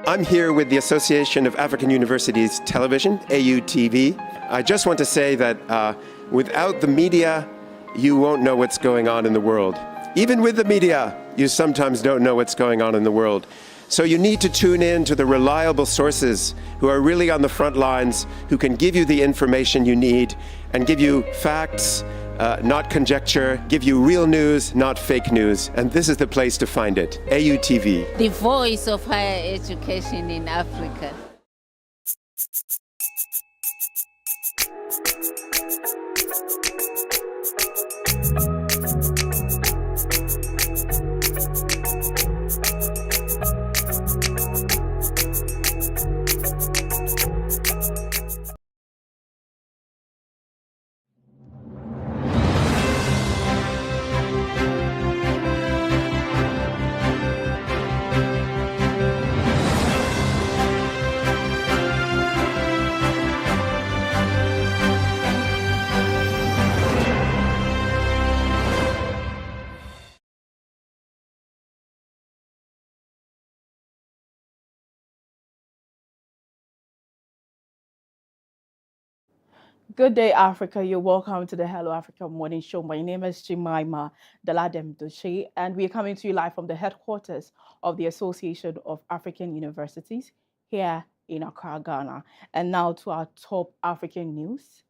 I'm here with the Association of African Universities Television, AUTV. I just want to say that without the media, you won't know what's going on in the world. Even with the media, you sometimes don't know what's going on in the world. So you need to tune in to the reliable sources who are really on the front lines, who can give you the information you need and give you facts, not conjecture, give you real news, not fake news. And this is the place to find it, AUTV. The voice of higher education in Africa. Good day, Africa. You're welcome to the Hello Africa Morning Show. My name is Jemima Daladem Doche, and we are coming to you live from the headquarters of the Association of African Universities here in Accra, Ghana. And now to our top African news.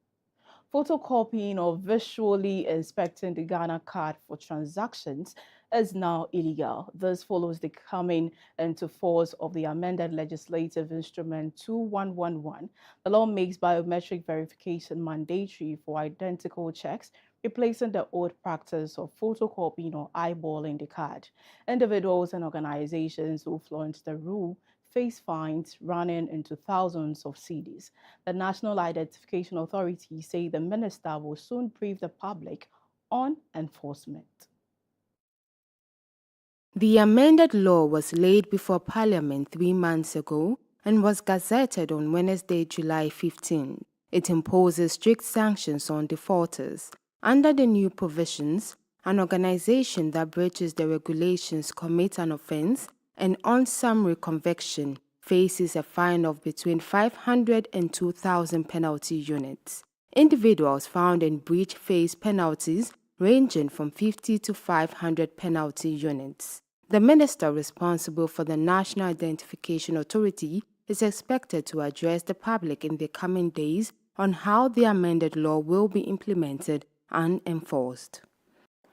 Photocopying or visually inspecting the Ghana card for transactions is now illegal. This follows the coming into force of the amended legislative instrument 2111. The law makes biometric verification mandatory for identical checks, replacing the old practice of photocopying or eyeballing the card. Individuals and organizations who flaunt the rule face fines running into thousands of cedis. The National Identification Authority say the minister will soon brief the public on enforcement. The amended law was laid before Parliament 3 months ago and was gazetted on Wednesday, July 15. It imposes strict sanctions on defaulters. Under the new provisions, an organization that breaches the regulations commits an offense and on summary conviction faces a fine of between 500 and 2,000 penalty units. Individuals found in breach face penalties ranging from 50 to 500 penalty units. The minister responsible for the National Identification Authority is expected to address the public in the coming days on how the amended law will be implemented and enforced.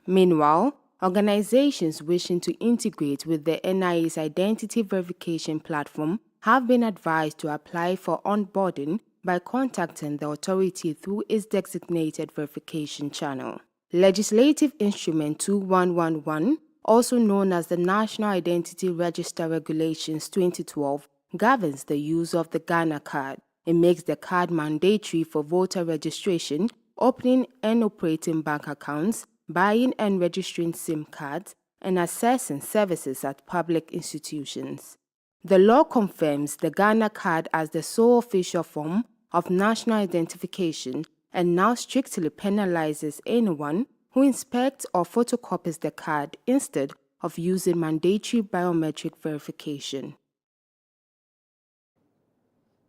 Meanwhile, organizations wishing to integrate with the NIA's identity verification platform have been advised to apply for onboarding by contacting the authority through its designated verification channel. Legislative Instrument 2111, also known as the National Identity Register Regulations 2012, governs the use of the Ghana card. It makes the card mandatory for voter registration, opening and operating bank accounts, buying and registering SIM cards, and accessing services at public institutions. The law confirms the Ghana card as the sole official form of national identification and now strictly penalizes anyone who inspects or photocopies the card instead of using mandatory biometric verification.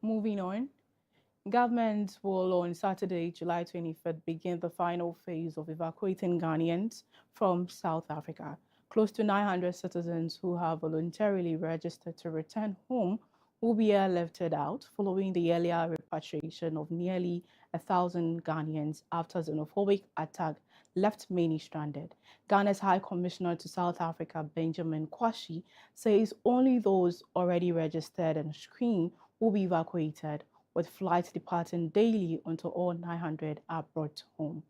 Moving on. Government will on Saturday, July 25th, begin the final phase of evacuating Ghanaians from South Africa. Close to 900 citizens who have voluntarily registered to return home will be airlifted out following the earlier repatriation of nearly 1,000 Ghanaians after xenophobic attack left many stranded. Ghana's High Commissioner to South Africa, Benjamin Kwashi, says only those already registered and screened will be evacuated, with flights departing daily until all 900 are brought home.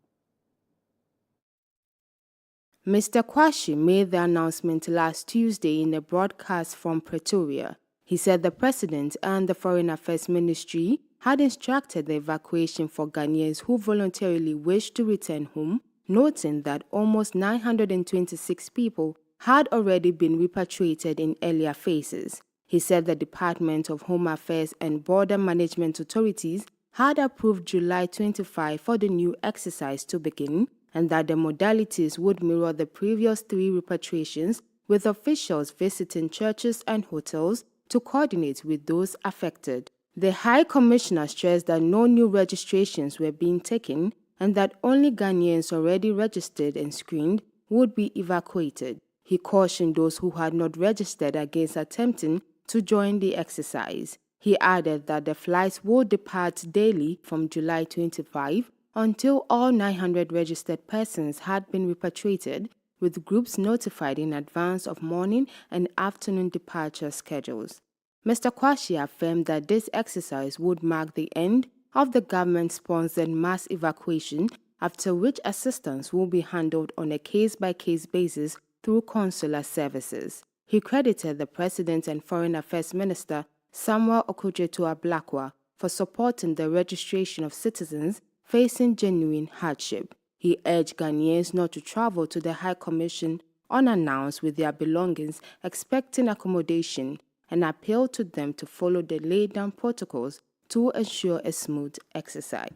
Mr. Kwashi made the announcement last Tuesday in a broadcast from Pretoria. He said the President and the Foreign Affairs Ministry had instructed the evacuation for Ghanaians who voluntarily wished to return home, noting that almost 926 people had already been repatriated in earlier phases. He said the Department of Home Affairs and Border Management Authorities had approved July 25 for the new exercise to begin, and that the modalities would mirror the previous 3 repatriations, with officials visiting churches and hotels to coordinate with those affected. The High Commissioner stressed that no new registrations were being taken and that only Ghanaians already registered and screened would be evacuated. He cautioned those who had not registered against attempting to join the exercise. He added that the flights would depart daily from July 25 until all 900 registered persons had been repatriated, with groups notified in advance of morning and afternoon departure schedules. Mr. Kwashi affirmed that this exercise would mark the end of the government-sponsored mass evacuation, after which assistance will be handled on a case-by-case basis through consular services. He credited the President and Foreign Affairs Minister Samuel Okudzeto-Ablakwa for supporting the registration of citizens facing genuine hardship. He urged Ghanaians not to travel to the High Commission unannounced with their belongings, expecting accommodation, and appealed to them to follow the laid-down protocols to ensure a smooth exercise.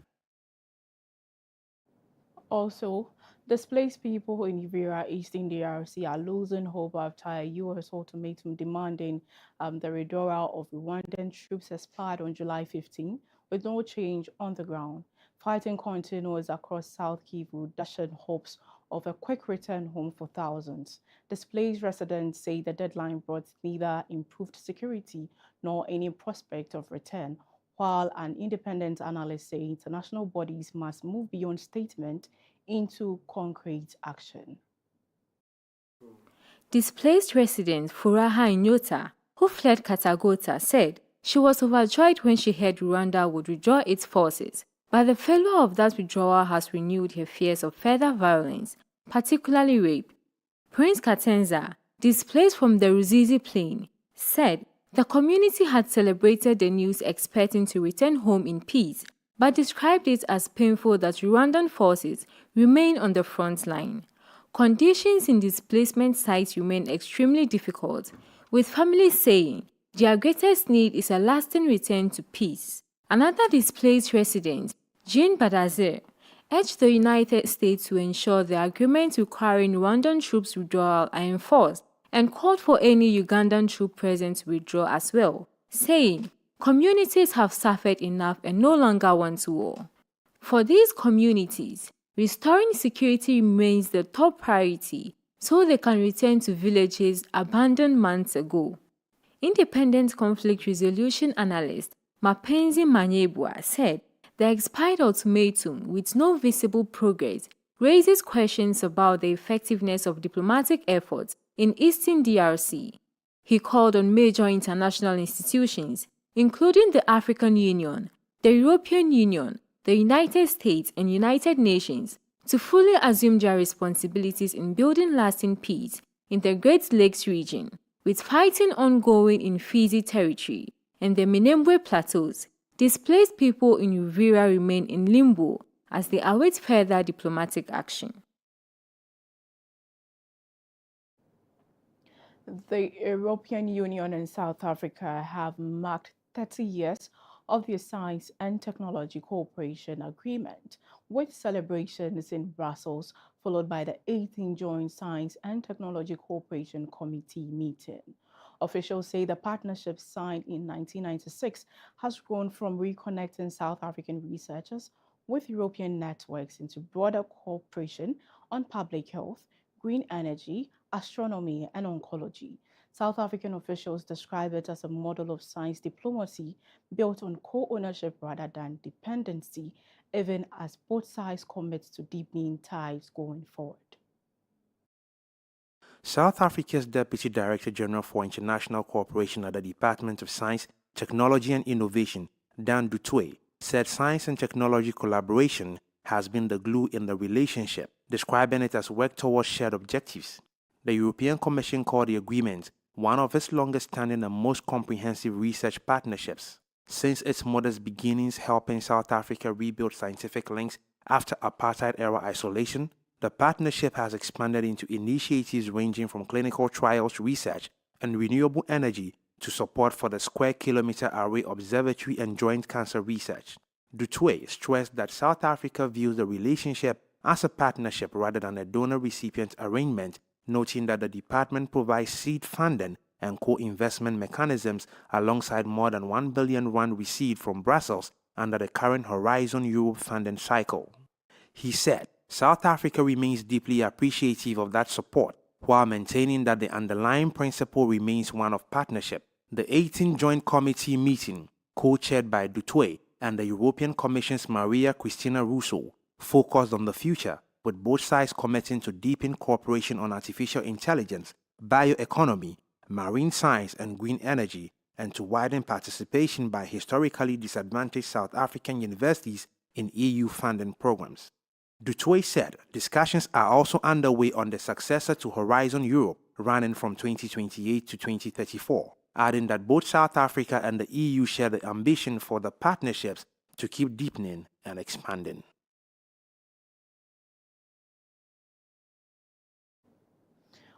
Also, displaced people in Uvira, Eastern DRC are losing hope after a U.S. ultimatum demanding the withdrawal of Rwandan troops expired on July 15, with no change on the ground. Fighting continues across South Kivu, dashing hopes of a quick return home for thousands. Displaced residents say the deadline brought neither improved security nor any prospect of return, while an independent analyst says international bodies must move beyond statement into concrete action. Displaced resident Furaha Inyota, who fled Katagota, said she was overjoyed when she heard Rwanda would withdraw its forces, but the failure of that withdrawal has renewed her fears of further violence, particularly rape. Prince Katenza, displaced from the Ruzizi Plain, said the community had celebrated the news expecting to return home in peace, but described it as painful that Rwandan forces remain on the front line. Conditions in displacement sites remain extremely difficult, with families saying their greatest need is a lasting return to peace. Another displaced resident, Jean Badazir, urged the United States to ensure the agreements requiring Rwandan troops withdrawal are enforced and called for any Ugandan troop present to withdraw as well, saying communities have suffered enough and no longer want war. For these communities, restoring security remains the top priority so they can return to villages abandoned months ago. Independent conflict resolution analyst Mapenzi Manyebwa said the expired ultimatum with no visible progress raises questions about the effectiveness of diplomatic efforts in Eastern DRC. He called on major international institutions, including the African Union, the European Union, the United States, and United Nations, to fully assume their responsibilities in building lasting peace in the Great Lakes region, with fighting ongoing in Fizi territory and the Minembwe plateaus. Displaced people in Uvira remain in limbo as they await further diplomatic action. The European Union and South Africa have marked 30 years of their Science and Technology Cooperation Agreement, with celebrations in Brussels, followed by the 18th Joint Science and Technology Cooperation Committee meeting. Officials say the partnership signed in 1996 has grown from reconnecting South African researchers with European networks into broader cooperation on public health, green energy, astronomy, and oncology. South African officials describe it as a model of science diplomacy built on co-ownership rather than dependency, even as both sides commit to deepening ties going forward. South Africa's Deputy Director General for International Cooperation at the Department of Science, Technology and Innovation, Dan du Toit, said science and technology collaboration has been the glue in the relationship, describing it as work towards shared objectives. The European Commission called the agreement one of its longest-standing and most comprehensive research partnerships. Since its modest beginnings helping South Africa rebuild scientific links after apartheid-era isolation, the partnership has expanded into initiatives ranging from clinical trials research and renewable energy to support for the Square Kilometre Array Observatory and joint cancer research. Du Toit stressed that South Africa views the relationship as a partnership rather than a donor-recipient arrangement, noting that the department provides seed funding and co-investment mechanisms alongside more than 1 billion rand received from Brussels under the current Horizon Europe funding cycle. He said South Africa remains deeply appreciative of that support, while maintaining that the underlying principle remains one of partnership. The 18th Joint Committee meeting, co-chaired by Du Toit and the European Commission's Maria Cristina Russo, focused on the future, with both sides committing to deepen cooperation on artificial intelligence, bioeconomy, marine science and green energy, and to widen participation by historically disadvantaged South African universities in EU funding programs. Du Toit said discussions are also underway on the successor to Horizon Europe, running from 2028 to 2034, adding that both South Africa and the EU share the ambition for the partnerships to keep deepening and expanding.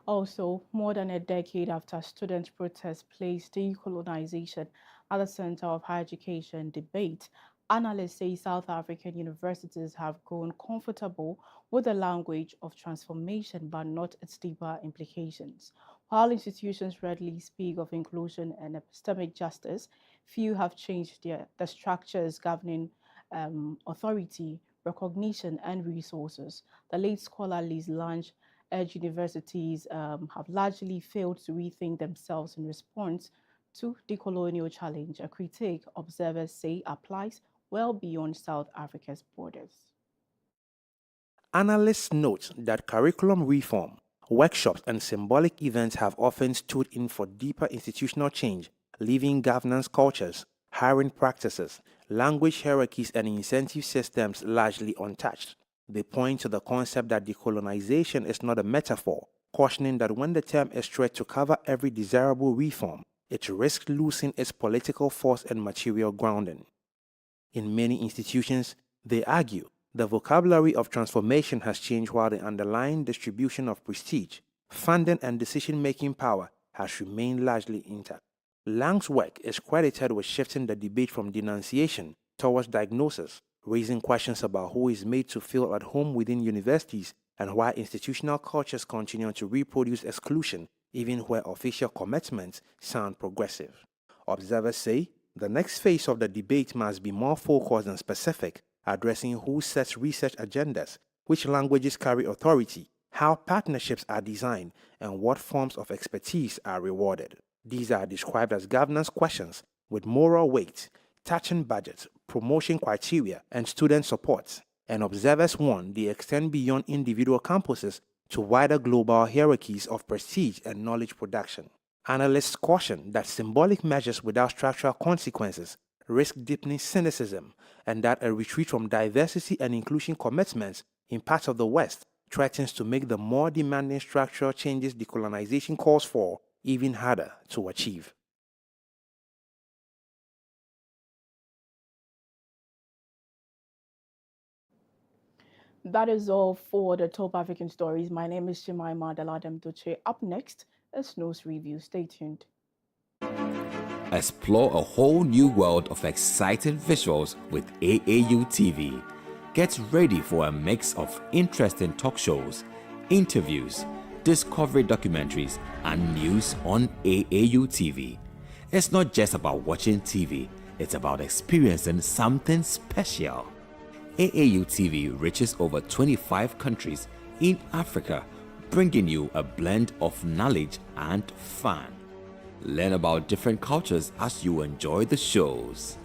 Also, more than a decade after student protests placed decolonization at the center of higher education debate, analysts say South African universities have grown comfortable with the language of transformation but not its deeper implications. While institutions readily speak of inclusion and epistemic justice, few have changed the structures governing authority, recognition, and resources. The late scholar Liz Lange urged universities have largely failed to rethink themselves in response to the colonial challenge, a critique observers say applies well beyond South Africa's borders. Analysts note that curriculum reform, workshops, and symbolic events have often stood in for deeper institutional change, leaving governance cultures, hiring practices, language hierarchies, and incentive systems largely untouched. They point to the concept that decolonization is not a metaphor, cautioning that when the term is stretched to cover every desirable reform, it risks losing its political force and material grounding. In many institutions, they argue, the vocabulary of transformation has changed while the underlying distribution of prestige, funding, and decision-making power has remained largely intact. Lange's work is credited with shifting the debate from denunciation towards diagnosis, raising questions about who is made to feel at home within universities and why institutional cultures continue to reproduce exclusion even where official commitments sound progressive. Observers say the next phase of the debate must be more focused and specific, addressing who sets research agendas, which languages carry authority, how partnerships are designed, and what forms of expertise are rewarded. These are described as governance questions with moral weight, touching budgets, promotion criteria, and student support. And observers warn they extend beyond individual campuses to wider global hierarchies of prestige and knowledge production. Analysts caution that symbolic measures without structural consequences risk deepening cynicism, and that a retreat from diversity and inclusion commitments in parts of the West threatens to make the more demanding structural changes decolonization calls for even harder to achieve. That is all for the top African stories. My name is Jemima Daladem Duche. Up next is News Review. Stay tuned. Explore a whole new world of exciting visuals with AAU TV. Get ready for a mix of interesting talk shows, interviews, discovery documentaries, and news on AAU TV. It's not just about watching TV, it's about experiencing something special. AAU TV reaches over 25 countries in Africa, bringing you a blend of knowledge and fun. Learn about different cultures as you enjoy the shows.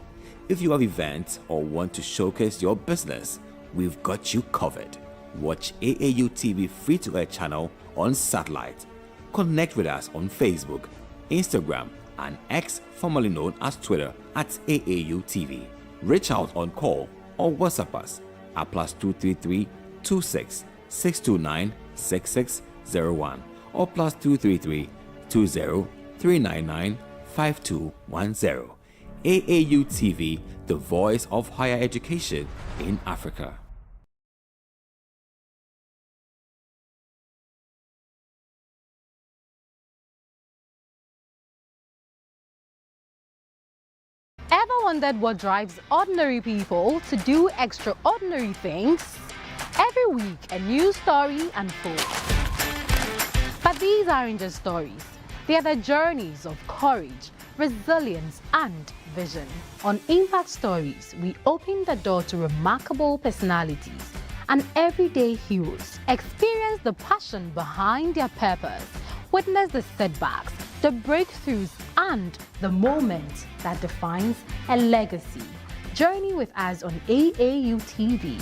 If you have events or want to showcase your business, we've got you covered. Watch AAU TV free-to-air channel on satellite. Connect with us on Facebook, Instagram, and X, formerly known as Twitter, at AAU TV. Reach out on call or WhatsApp us at +233 26 629 6601 or +233 20 399 5210. AAU TV, the voice of higher education in Africa. Ever wondered what drives ordinary people to do extraordinary things? Every week, a new story unfolds. But these aren't just stories. They are the journeys of courage, resilience, and vision. On Impact Stories, we open the door to remarkable personalities and everyday heroes. Experience the passion behind their purpose. Witness the setbacks, the breakthroughs, and the moment that defines a legacy. Journey with us on AAU TV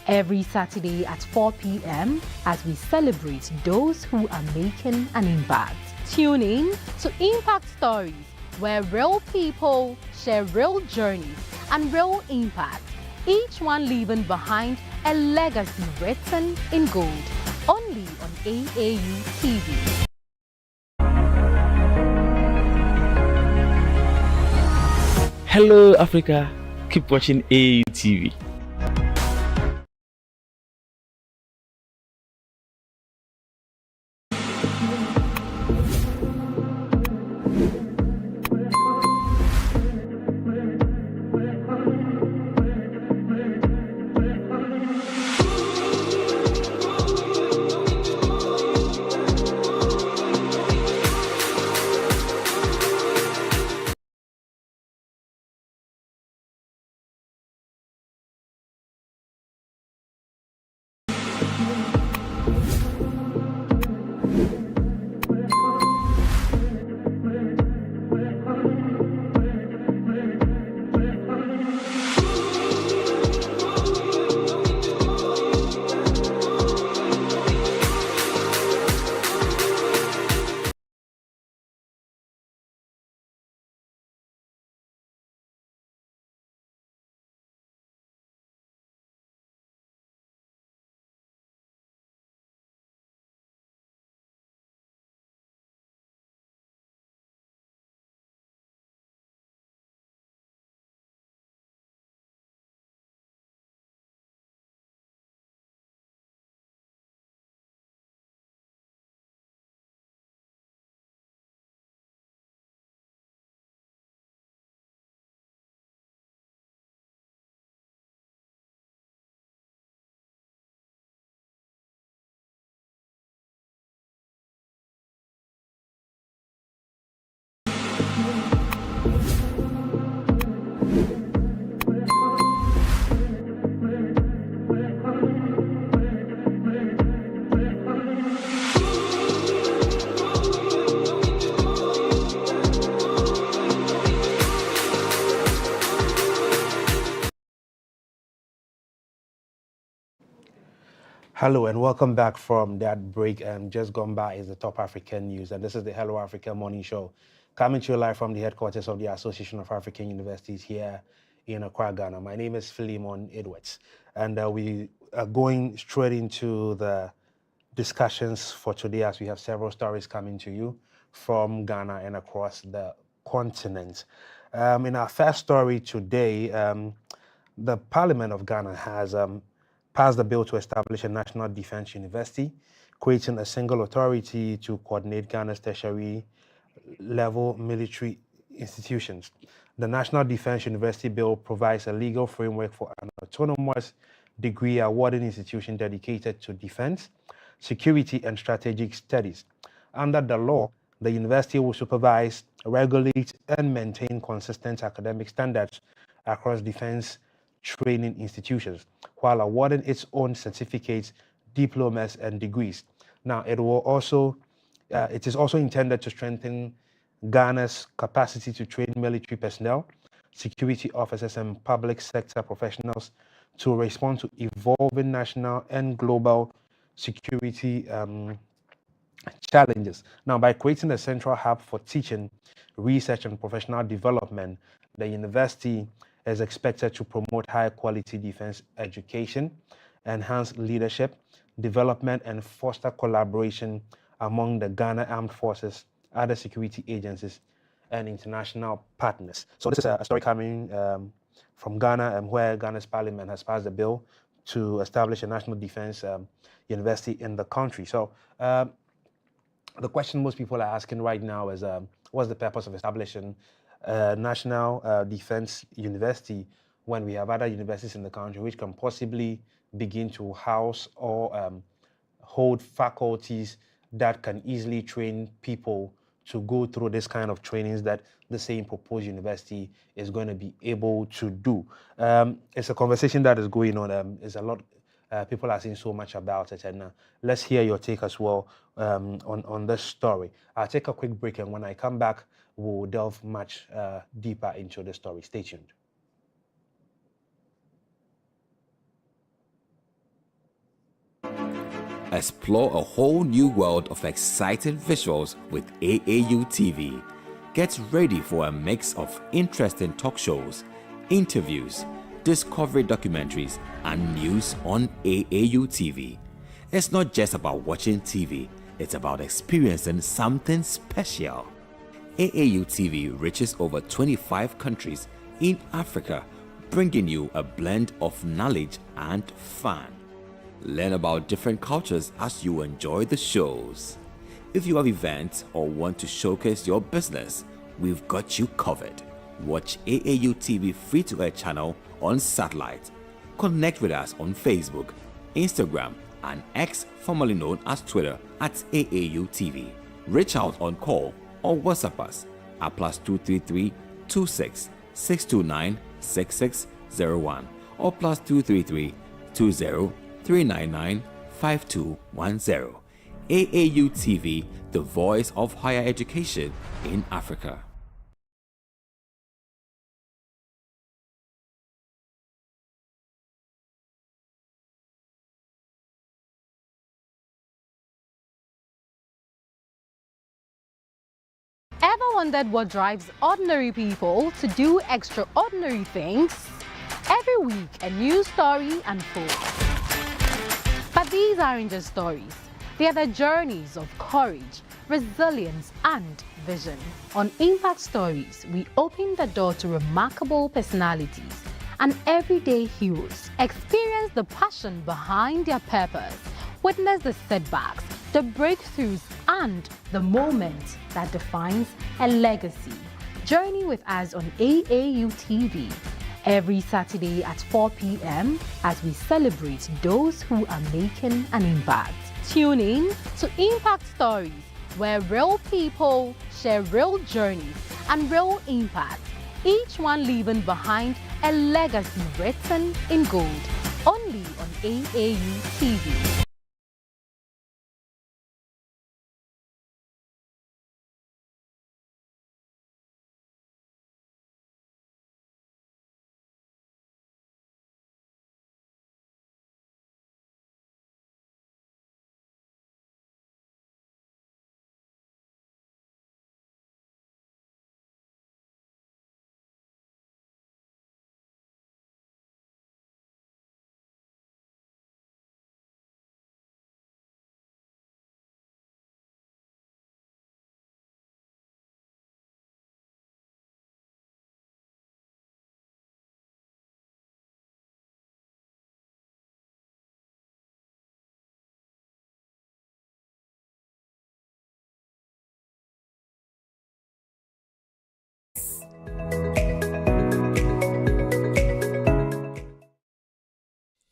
every Saturday at 4 p.m. as we celebrate those who are making an impact. Tune in to Impact Stories, where real people share real journeys and real impact, each one leaving behind a legacy written in gold. Only on AAU TV. Hello Africa, keep watching AAU TV. Hello and welcome back from that break. Just gone by is the top African news, and this is the Hello Africa Morning Show, coming to you live from the headquarters of the Association of African Universities here in Accra, Ghana. My name is Philemon Edwards, and we are going straight into the discussions for today, as we have several stories coming to you from Ghana and across the continent. In our first story today, the Parliament of Ghana has passed a bill to establish a National Defense University, creating a single authority to coordinate Ghana's tertiary level military institutions. The National Defense University Bill provides a legal framework for an autonomous degree awarding institution dedicated to defense, security, and strategic studies. Under the law, the university will supervise, regulate, and maintain consistent academic standards across defense training institutions, while awarding its own certificates, diplomas, and degrees. Now, it is also intended to strengthen Ghana's capacity to train military personnel, security officers, and public sector professionals to respond to evolving national and global security challenges. Now, by creating a central hub for teaching, research, and professional development, the university is expected to promote high-quality defense education, enhance leadership, development, and foster collaboration among the Ghana Armed Forces, other security agencies, and international partners. So this is a story coming from Ghana, where Ghana's parliament has passed a bill to establish a national defense university in the country. So the question most people are asking right now is, what's the purpose of establishing a national defense university when we have other universities in the country which can possibly begin to house or hold faculties that can easily train people to go through this kind of trainings that the same proposed university is going to be able to do. It's a conversation that is going on. There's a lot. People are saying so much about it, and let's hear your take as well on this story. I'll take a quick break, and when I come back, we'll delve much deeper into the story. Stay tuned. Explore a whole new world of exciting visuals with AAU TV. Get ready for a mix of interesting talk shows, interviews, discovery documentaries, and news on AAU TV. It's not just about watching TV, it's about experiencing something special. AAU TV reaches over 25 countries in Africa, bringing you a blend of knowledge and fun. Learn about different cultures as you enjoy the shows. If you have events or want to showcase your business, we've got you covered. Watch AAU TV free-to-air channel on satellite. Connect with us on Facebook, Instagram, and X, formerly known as Twitter, at AAU TV. Reach out on call or WhatsApp us at +233 26 629 6601 or +233 20 399 5210. AAU TV, the voice of higher education in Africa. Ever wondered what drives ordinary people to do extraordinary things? Every week, a new story unfolds. But these aren't just stories. They are the journeys of courage, resilience, and vision. On Impact Stories, we open the door to remarkable personalities and everyday heroes. Experience the passion behind their purpose. Witness the setbacks, the breakthroughs, and the moment that defines a legacy. Journey with us on AAU TV every Saturday at 4 p.m. as we celebrate those who are making an impact. Tune in to Impact Stories, where real people share real journeys and real impact, each one leaving behind a legacy written in gold. Only on AAU TV.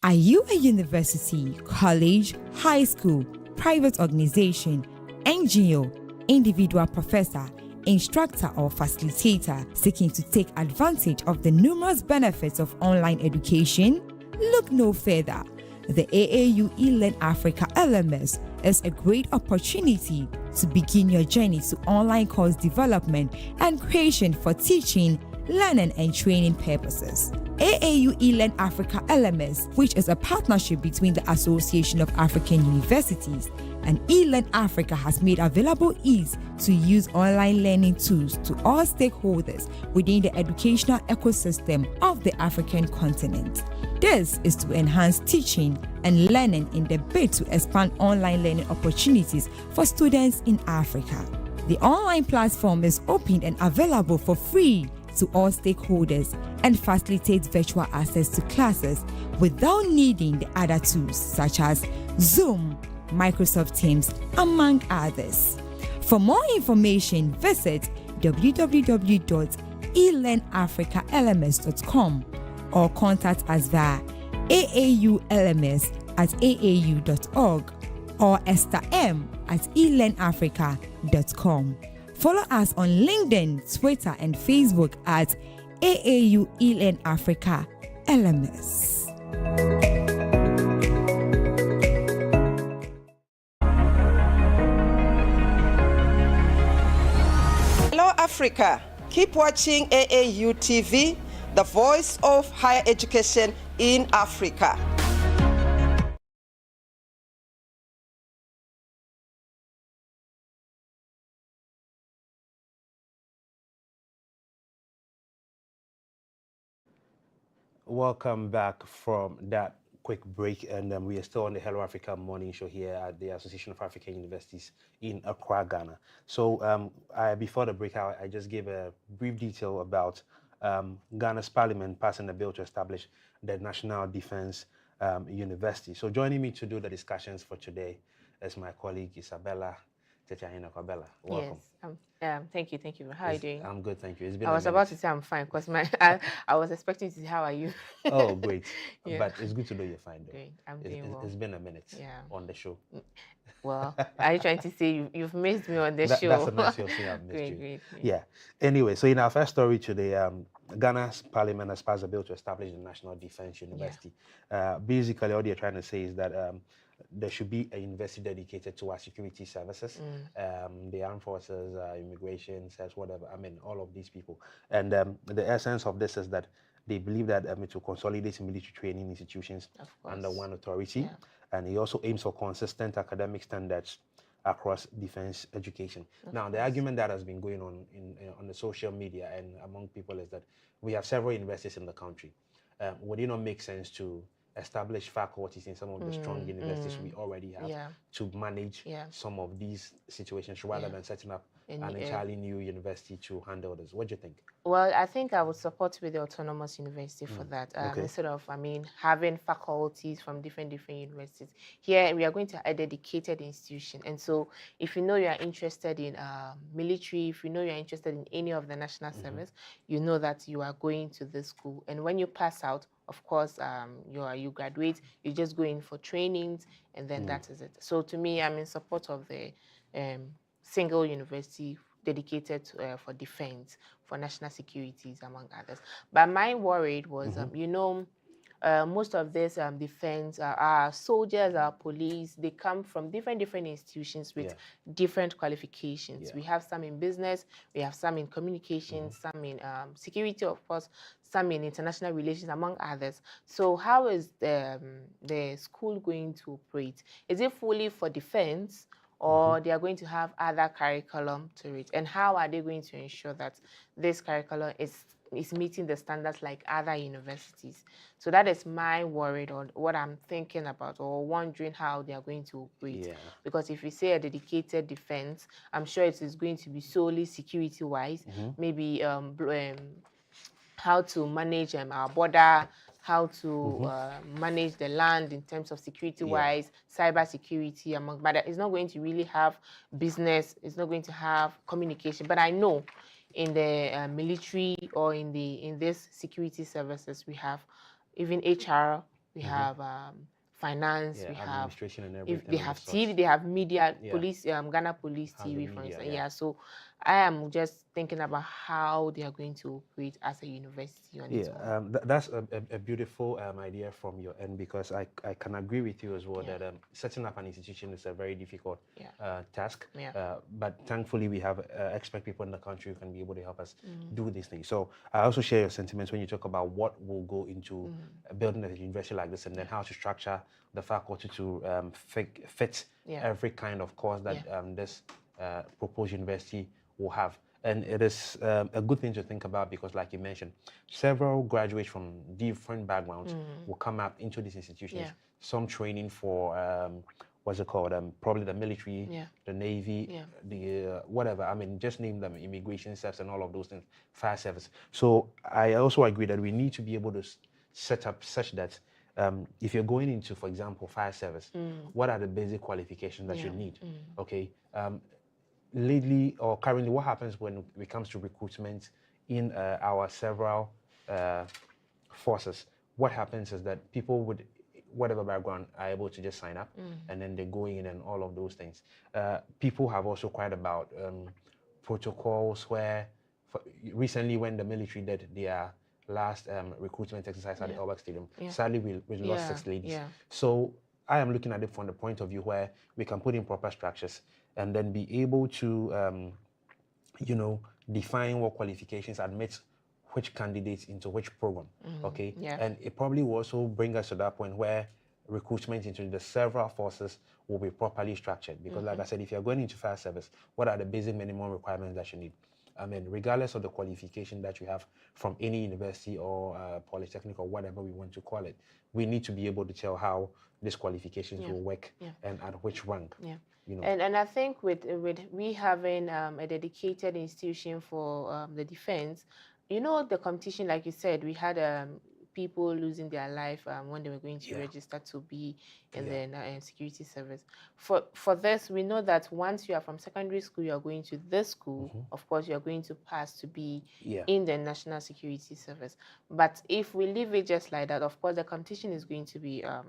Are you a university, college, high school, private organization, NGO, individual professor, instructor or facilitator seeking to take advantage of the numerous benefits of online education? Look no further. The AAU eLearn Africa LMS is a great opportunity to begin your journey to online course development and creation for teaching, learning and training purposes. AAU eLearn Africa LMS, which is a partnership between the Association of African Universities and eLearn Africa, has made available ease to use online learning tools to all stakeholders within the educational ecosystem of the African continent. This is to enhance teaching and learning in the bid to expand online learning opportunities for students in Africa. The online platform is open and available for free to all stakeholders and facilitates virtual access to classes without needing the other tools such as Zoom, Microsoft Teams, among others. For more information, visit www.elearnafricalms.com or contact us via aaulms@aau.org or estherm@elearnafrica.com. Follow us on LinkedIn, Twitter, and Facebook at AAU ELN Africa LMS. Hello, Africa. Keep watching AAU TV, the voice of higher education in Africa. Welcome back from that quick break, and we are still on the Hello Africa morning show here at the Association of African Universities in Accra, Ghana. So before the break, I just gave a brief detail about Ghana's parliament passing a bill to establish the National Defense University. So joining me to do the discussions for today is my colleague Isabella Tetiahina Kwabella. Welcome. Yes, thank you. How are you doing? I'm good, thank you. It's been I was about to say I'm fine because I was expecting to say how are you. Oh, great. Yeah. But it's good to know you're fine, though. Great, I'm doing well. It's been a minute on the show. Well, are you trying to say you've missed me on the show? That's a nice way of saying I've missed you. Great. Yeah. Anyway, so in our first story today, Ghana's parliament has passed a bill to establish the National Defense University. Basically, all they're trying to say is that there should be a university dedicated to our security services, the armed forces, immigration, sex, whatever. I mean, all of these people. And the essence of this is that they believe that it will consolidate military training institutions under one authority. And it also aims for consistent academic standards across defense education. Now, the argument that has been going on on the social media and among people is that we have several universities in the country. Would it not make sense to establish faculties in some of the strong universities we already have to manage some of these situations rather than setting up an entirely new university to handle this? What do you think? Well, I think I would support with the autonomous university for that. Instead of, having faculties from different universities. Here, we are going to have a dedicated institution. And so if you know you are interested in military, if you know you're interested in any of the national service, you know that you are going to this school. And when you pass out, of course, you graduate, you just go in for trainings, and then that is it. So to me, I'm in support of the single university dedicated for defense, for national securities, among others. But my worry was, most of this defense, our soldiers, our police, they come from different institutions with different qualifications. We have some in business, we have some in communications, some in security, of course, some in international relations, among others. So how is the school going to operate? Is it fully for defense, or they are going to have other curriculum to it? And how are they going to ensure that this curriculum is meeting the standards like other universities? So that is my worry, or what I'm thinking about, or wondering how they are going to operate. Because if you say a dedicated defense, I'm sure it is going to be solely security-wise, maybe how to manage our border, how to manage the land in terms of security-wise, cyber security, but it's not going to really have business, it's not going to have communication. But I know in the military or in this security services, we have even HR, we have finance, we have administration and everything. If they have TV, they have media, police, Ghana Police TV, for instance. So I am just thinking about how they are going to operate as a university on its own. That's a beautiful idea from your end, because I can agree with you as well that setting up an institution is a very difficult task. But thankfully, we have expert people in the country who can be able to help us do these things. So I also share your sentiments when you talk about what will go into building a university like this, and then how to structure the faculty to fit every kind of course that this proposed university will have. And it is a good thing to think about, because like you mentioned, several graduates from different backgrounds will come up into these institutions, some training for what's it called, probably the military, the Navy, the whatever, just name them, immigration service and all of those things, fire service. So I also agree that we need to be able to set up such that if you're going into, for example, fire service, what are the basic qualifications that you need? Okay. Lately or currently, what happens when it comes to recruitment in our several forces? What happens is that people with whatever background are able to just sign up, and then they go in and all of those things. People have also cried about protocols where, recently when the military did their last recruitment exercise at the Elbag Stadium, sadly we lost 6 ladies. So I am looking at it from the point of view where we can put in proper structures and then be able to, you know, define what qualifications admit which candidates into which program, okay? And it probably will also bring us to that point where recruitment into the several forces will be properly structured. Because like I said, if you're going into fire service, what are the basic minimum requirements that you need? I mean, regardless of the qualification that you have from any university or polytechnic or whatever we want to call it, we need to be able to tell how these qualifications will work and at which rank. You know. And I think with we having a dedicated institution for the defense, you know, the competition, like you said, we had people losing their life when they were going to register to be in the security service. For this, we know that once you are from secondary school, you are going to this school, of course, you are going to pass to be in the National Security Service. But if we leave it just like that, of course, the competition is going to be a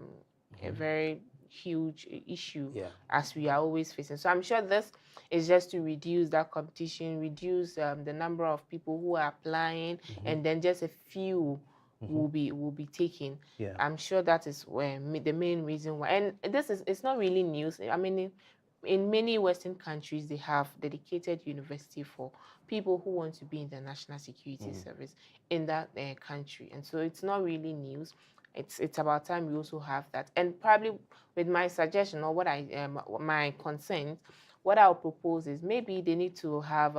very huge issue as we are always facing. So I'm sure this is just to reduce that competition, reduce the number of people who are applying, and then just a few will be taken. I'm sure that is the main reason why. And it's not really news. I mean, in many Western countries, they have dedicated university for people who want to be in the National Security Service in that country. And so it's not really news. It's about time we also have that. And probably with my suggestion or what my consent, what I'll propose is maybe they need to have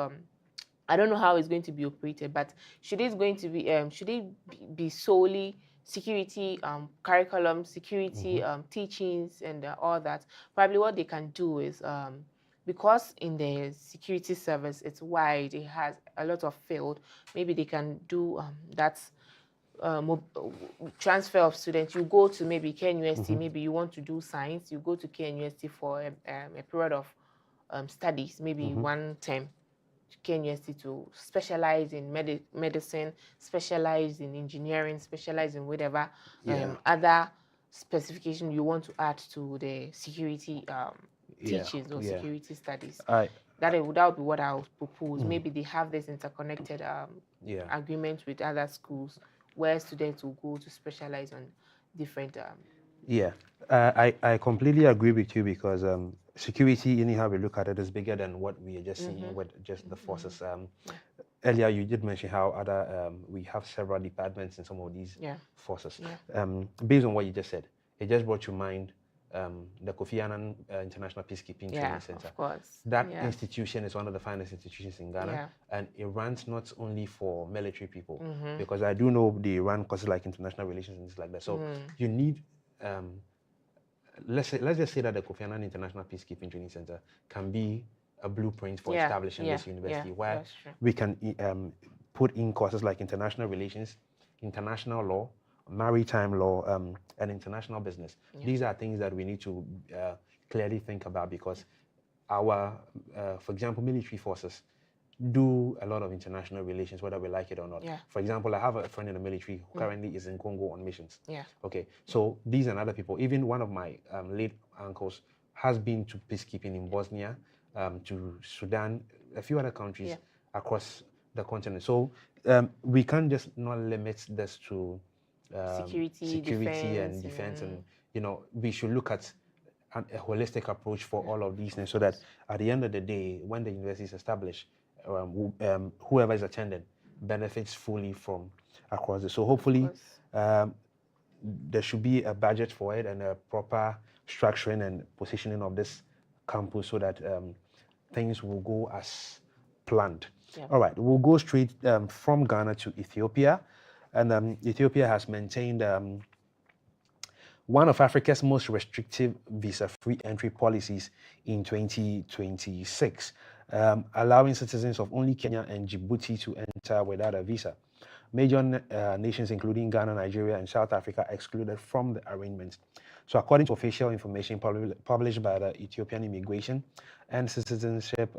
I don't know how it's going to be operated, but should it be solely security curriculum, security teachings and all that? Probably what they can do is because in the security service it's wide, it has a lot of field. Maybe they can do that. Transfer of students. You go to maybe KNUST, maybe you want to do science, you go to KNUST for a period of studies, maybe 1 term to KNUST to specialize in medicine, specialize in engineering, specialize in whatever other specification you want to add to the security teachings or security studies. That would be what I would propose. Maybe they have this interconnected agreement with other schools where students will go to specialize on different... I completely agree with you because security, anyhow we look at it, is bigger than what we are just seeing with just the forces. Earlier you did mention how we have several departments in some of these forces. Based on what you just said, it just brought to mind the Kofi Annan International Peacekeeping Training Center. Of course. That institution is one of the finest institutions in Ghana, and it runs not only for military people, because I do know they run courses like international relations and things like that. So you need, let's just say that the Kofi Annan International Peacekeeping Training Center can be a blueprint for establishing this university, where we can put in courses like international relations, international law, maritime law, and international business. These are things that we need to clearly think about because our, for example, military forces do a lot of international relations, whether we like it or not. For example, I have a friend in the military who currently is in Congo on missions. Okay, so these and other people, even one of my late uncles has been to peacekeeping in Bosnia, to Sudan, a few other countries across the continent. So we can't just not limit this to security and defense, and you know, we should look at a holistic approach for all of these things, so that at the end of the day, when the university is established, whoever is attending benefits fully from across it. So hopefully there should be a budget for it and a proper structuring and positioning of this campus so that things will go as planned. All right, we'll go straight from Ghana to Ethiopia. And Ethiopia has maintained one of Africa's most restrictive visa-free entry policies in 2026, allowing citizens of only Kenya and Djibouti to enter without a visa. Major nations including Ghana, Nigeria, and South Africa excluded from the arrangement. So according to official information published by the Ethiopian Immigration and Citizenship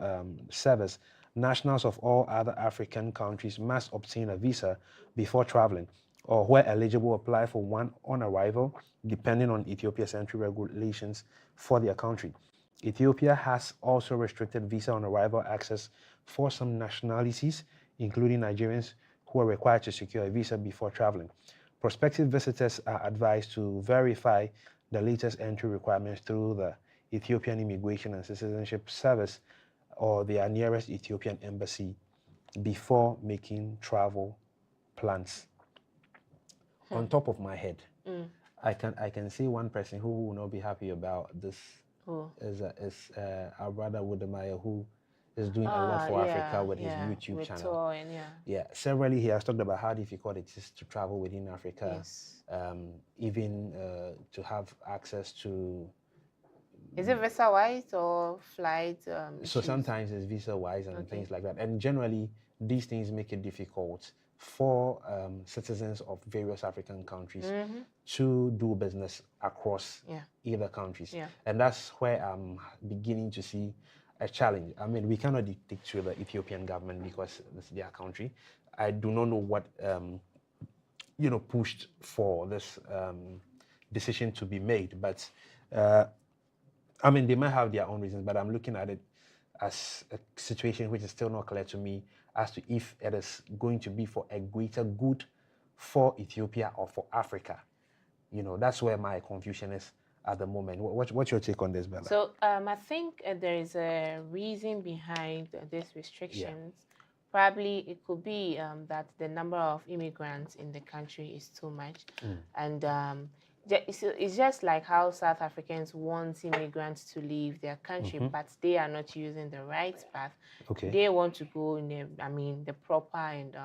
Service, nationals of all other African countries must obtain a visa before traveling, or where eligible apply for one on arrival, depending on Ethiopia's entry regulations for their country. Ethiopia has also restricted visa on arrival access for some nationalities, including Nigerians who are required to secure a visa before traveling. Prospective visitors are advised to verify the latest entry requirements through the Ethiopian Immigration and Citizenship Service or their nearest Ethiopian embassy before making travel plans. On top of my head, I can see one person who will not be happy about this. Is our brother Wudemaya, who is doing a lot for Africa with his YouTube channel. Severally he has talked about how difficult it is to travel within Africa, even to have access to. Is it visa-wise or flight? So sometimes it's visa-wise and things like that. And generally, these things make it difficult for citizens of various African countries to do business across either countries. And that's where I'm beginning to see a challenge. I mean, we cannot dictate to the Ethiopian government because it's their country. I do not know what, pushed for this decision to be made, but I mean, they might have their own reasons, but I'm looking at it as a situation which is still not clear to me as to if it is going to be for a greater good for Ethiopia or for Africa. That's where my confusion is at the moment. What's your take on this, Bella? So I think there is a reason behind these restrictions. Probably it could be that the number of immigrants in the country is too much. And it's just like how South Africans want immigrants to leave their country, but they are not using the right path. They want to go in the proper and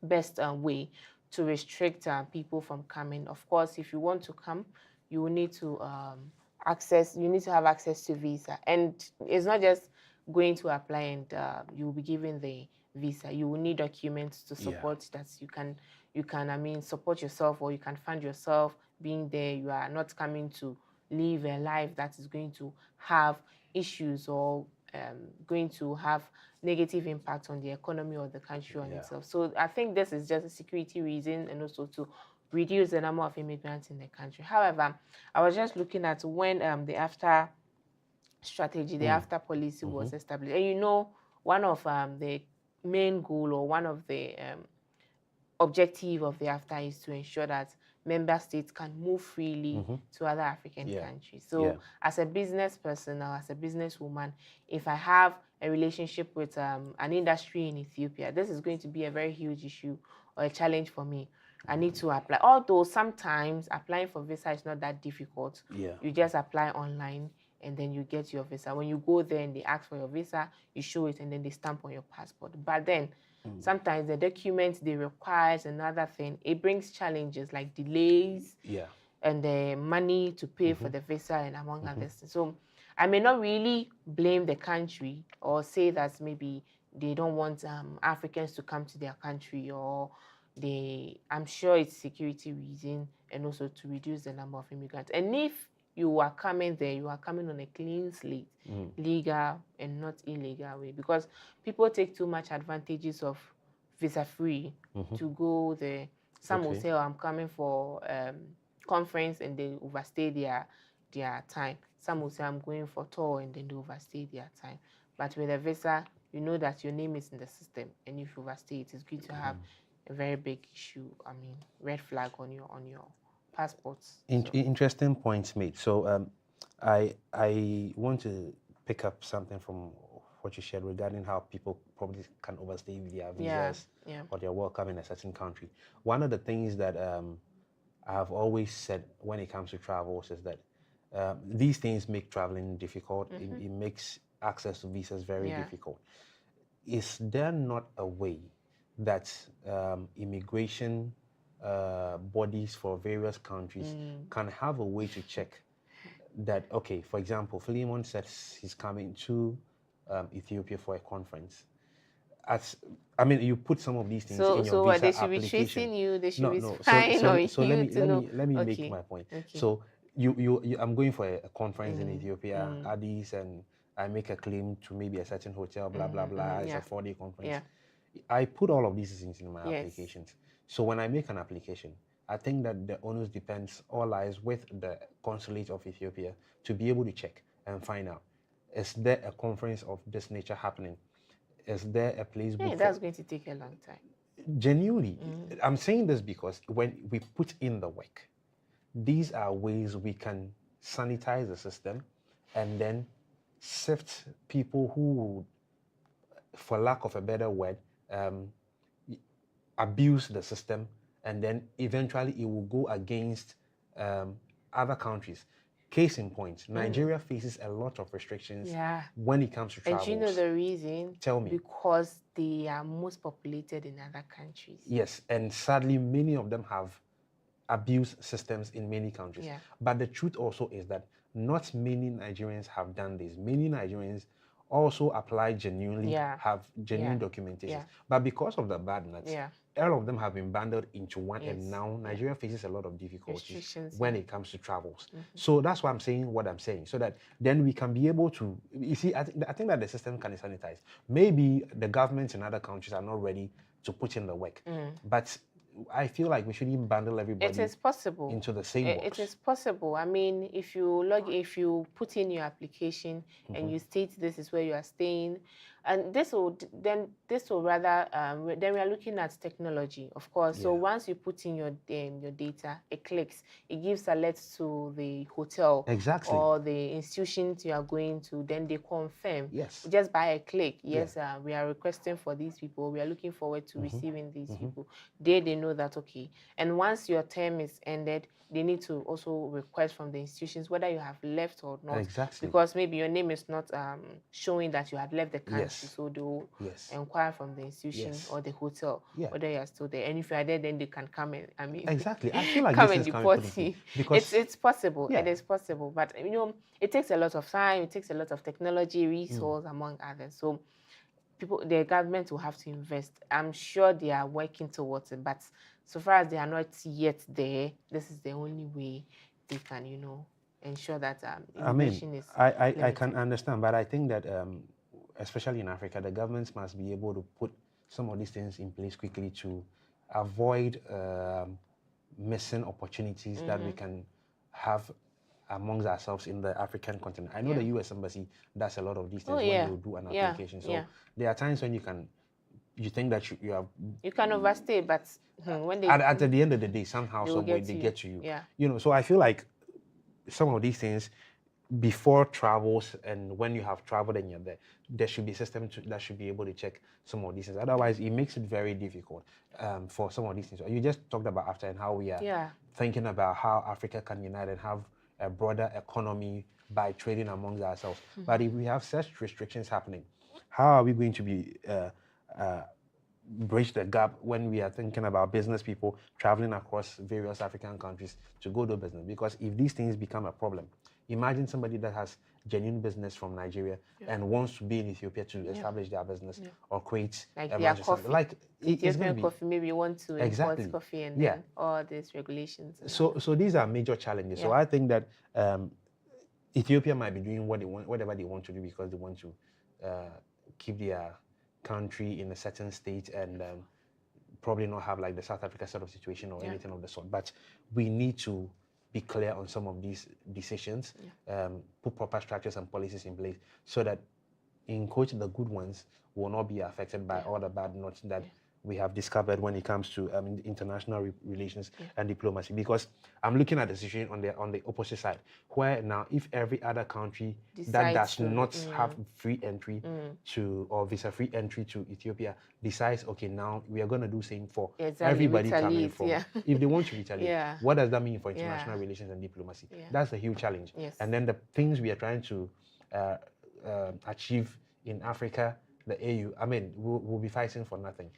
best way to restrict people from coming. Of course, if you want to come, you will need to have access to visa. And it's not just going to apply and you will be given the visa. You will need documents to support that you can support yourself, or you can fund yourself being there. You are not coming to live a life that is going to have issues or going to have negative impact on the economy or the country on itself. So I think this is just a security reason and also to reduce the number of immigrants in the country. However, I was just looking at when the AfCFTA strategy, the AfCFTA policy was established. And one of the main goal or one of the objective of the AfCFTA is to ensure that member states can move freely to other African countries. So as a business person or as a businesswoman, if I have a relationship with an industry in Ethiopia, this is going to be a very huge issue or a challenge for me. I need to apply. Although sometimes applying for visa is not that difficult. You just apply online and then you get your visa. When you go there and they ask for your visa, you show it and then they stamp on your passport. But then sometimes the documents they require is another thing. It brings challenges like delays and the money to pay for the visa and among others. So I may not really blame the country or say that maybe they don't want Africans to come to their country, or I'm sure it's security reason and also to reduce the number of immigrants. And if you are coming there, you are coming on a clean slate, legal and not illegal way, because people take too much advantages of visa-free to go there. Some will say, I'm coming for conference, and they overstay their time. Some will say, I'm going for tour, and then they overstay their time. But with a visa, you know that your name is in the system, and if you overstay, it is going to have a very big issue, red flag on your passports. Interesting points made. So I want to pick up something from what you shared regarding how people probably can overstay with their visas or their welcome in a certain country. One of the things that I have always said when it comes to travels is that these things make traveling difficult. It makes access to visas very difficult. Is there not a way that immigration bodies for various countries can have a way to check that, okay, for example, Philemon says he's coming to Ethiopia for a conference. You put some of these things in your visa application. So they should be chasing you, they should be spying on you. So let me make my point. So I'm going for a conference in Ethiopia, Addis, and I make a claim to maybe a certain hotel, blah, blah, blah. It's a 4-day conference. I put all of these things in my applications. So when I make an application, I think that the onus depends or lies with the consulate of Ethiopia to be able to check and find out, is there a conference of this nature happening? is there a place? Yeah, that's going to take a long time. Genuinely, I'm saying this because when we put in the work, these are ways we can sanitize the system and then sift people who would, for lack of a better word, abuse the system, and then eventually it will go against other countries. Case in point, Nigeria faces a lot of restrictions when it comes to travel. And do you know the reason? Tell me. Because they are most populated in other countries. Yes, and sadly, many of them have abuse systems in many countries. Yeah. But the truth also is that not many Nigerians have done this. Many Nigerians also apply genuinely, have genuine documentation. But because of the bad nuts, all of them have been bundled into one, and now Nigeria faces a lot of difficulties when it comes to travels. So that's why I'm saying what I'm saying, so that then we can be able to, you see, I think that the system can be sanitized. Maybe the governments in other countries are not ready to put in the work, but I feel like we shouldn't bundle everybody. It is possible into the same box. It is possible. I mean, if you put in your application and you state this is where you are staying, and then we are looking at technology, of course. So once you put in your data, it clicks, it gives alerts to the hotel or the institutions you are going to. Then they confirm just by a click. Yes, we are requesting for these people. We are looking forward to receiving these people. They know that, okay. And once your term is ended, they need to also request from the institutions whether you have left or not. Because maybe your name is not showing that you had left the country. So they will inquire from the institution or the hotel whether you are still there. And if you are there, then they can come and, I feel like come this and deport you. It's possible. It is possible. But, you know, it takes a lot of time. It takes a lot of technology, resource, among others. So the government will have to invest. I'm sure they are working towards it, but so far as they are not yet there, this is the only way they can, you know, ensure that innovation is I can understand, but I think that especially in Africa, the governments must be able to put some of these things in place quickly to avoid missing opportunities that we can have amongst ourselves in the African continent. I know the U.S. Embassy does a lot of these things when you do an application. So there are times when you think that you can overstay, but when they at the end of the day, somehow, some way, they get to you. You know, so I feel like some of these things before travels and when you have traveled and you're there should be a system that should be able to check some of these things. Otherwise, it makes it very difficult for some of these things. You just talked about after and how we are thinking about how Africa can unite and have a broader economy by trading amongst ourselves. But if we have such restrictions happening, how are we going to be bridge the gap when we are thinking about business people traveling across various African countries to go do business? Because if these things become a problem, imagine somebody that has genuine business from Nigeria and wants to be in Ethiopia to establish their business or create their coffee. Like Ethiopian coffee, maybe you want to import coffee and then all these regulations. So these are major challenges. So I think that Ethiopia might be doing whatever they want to do because they want to keep their country in a certain state and probably not have like the South Africa sort of situation or anything of the sort. But we need to be clear on some of these decisions, put proper structures and policies in place so that, in quote, the good ones will not be affected by all the bad nuts that we have discovered when it comes to international relations and diplomacy. Because I'm looking at the situation on the opposite side, where now if every other country that does not have free entry or visa-free entry to Ethiopia decides, okay, now we are going to do same for everybody coming from. If they want to retaliate, what does that mean for international relations and diplomacy? That's a huge challenge. And then the things we are trying to achieve in Africa, the AU, I mean, we'll be fighting for nothing.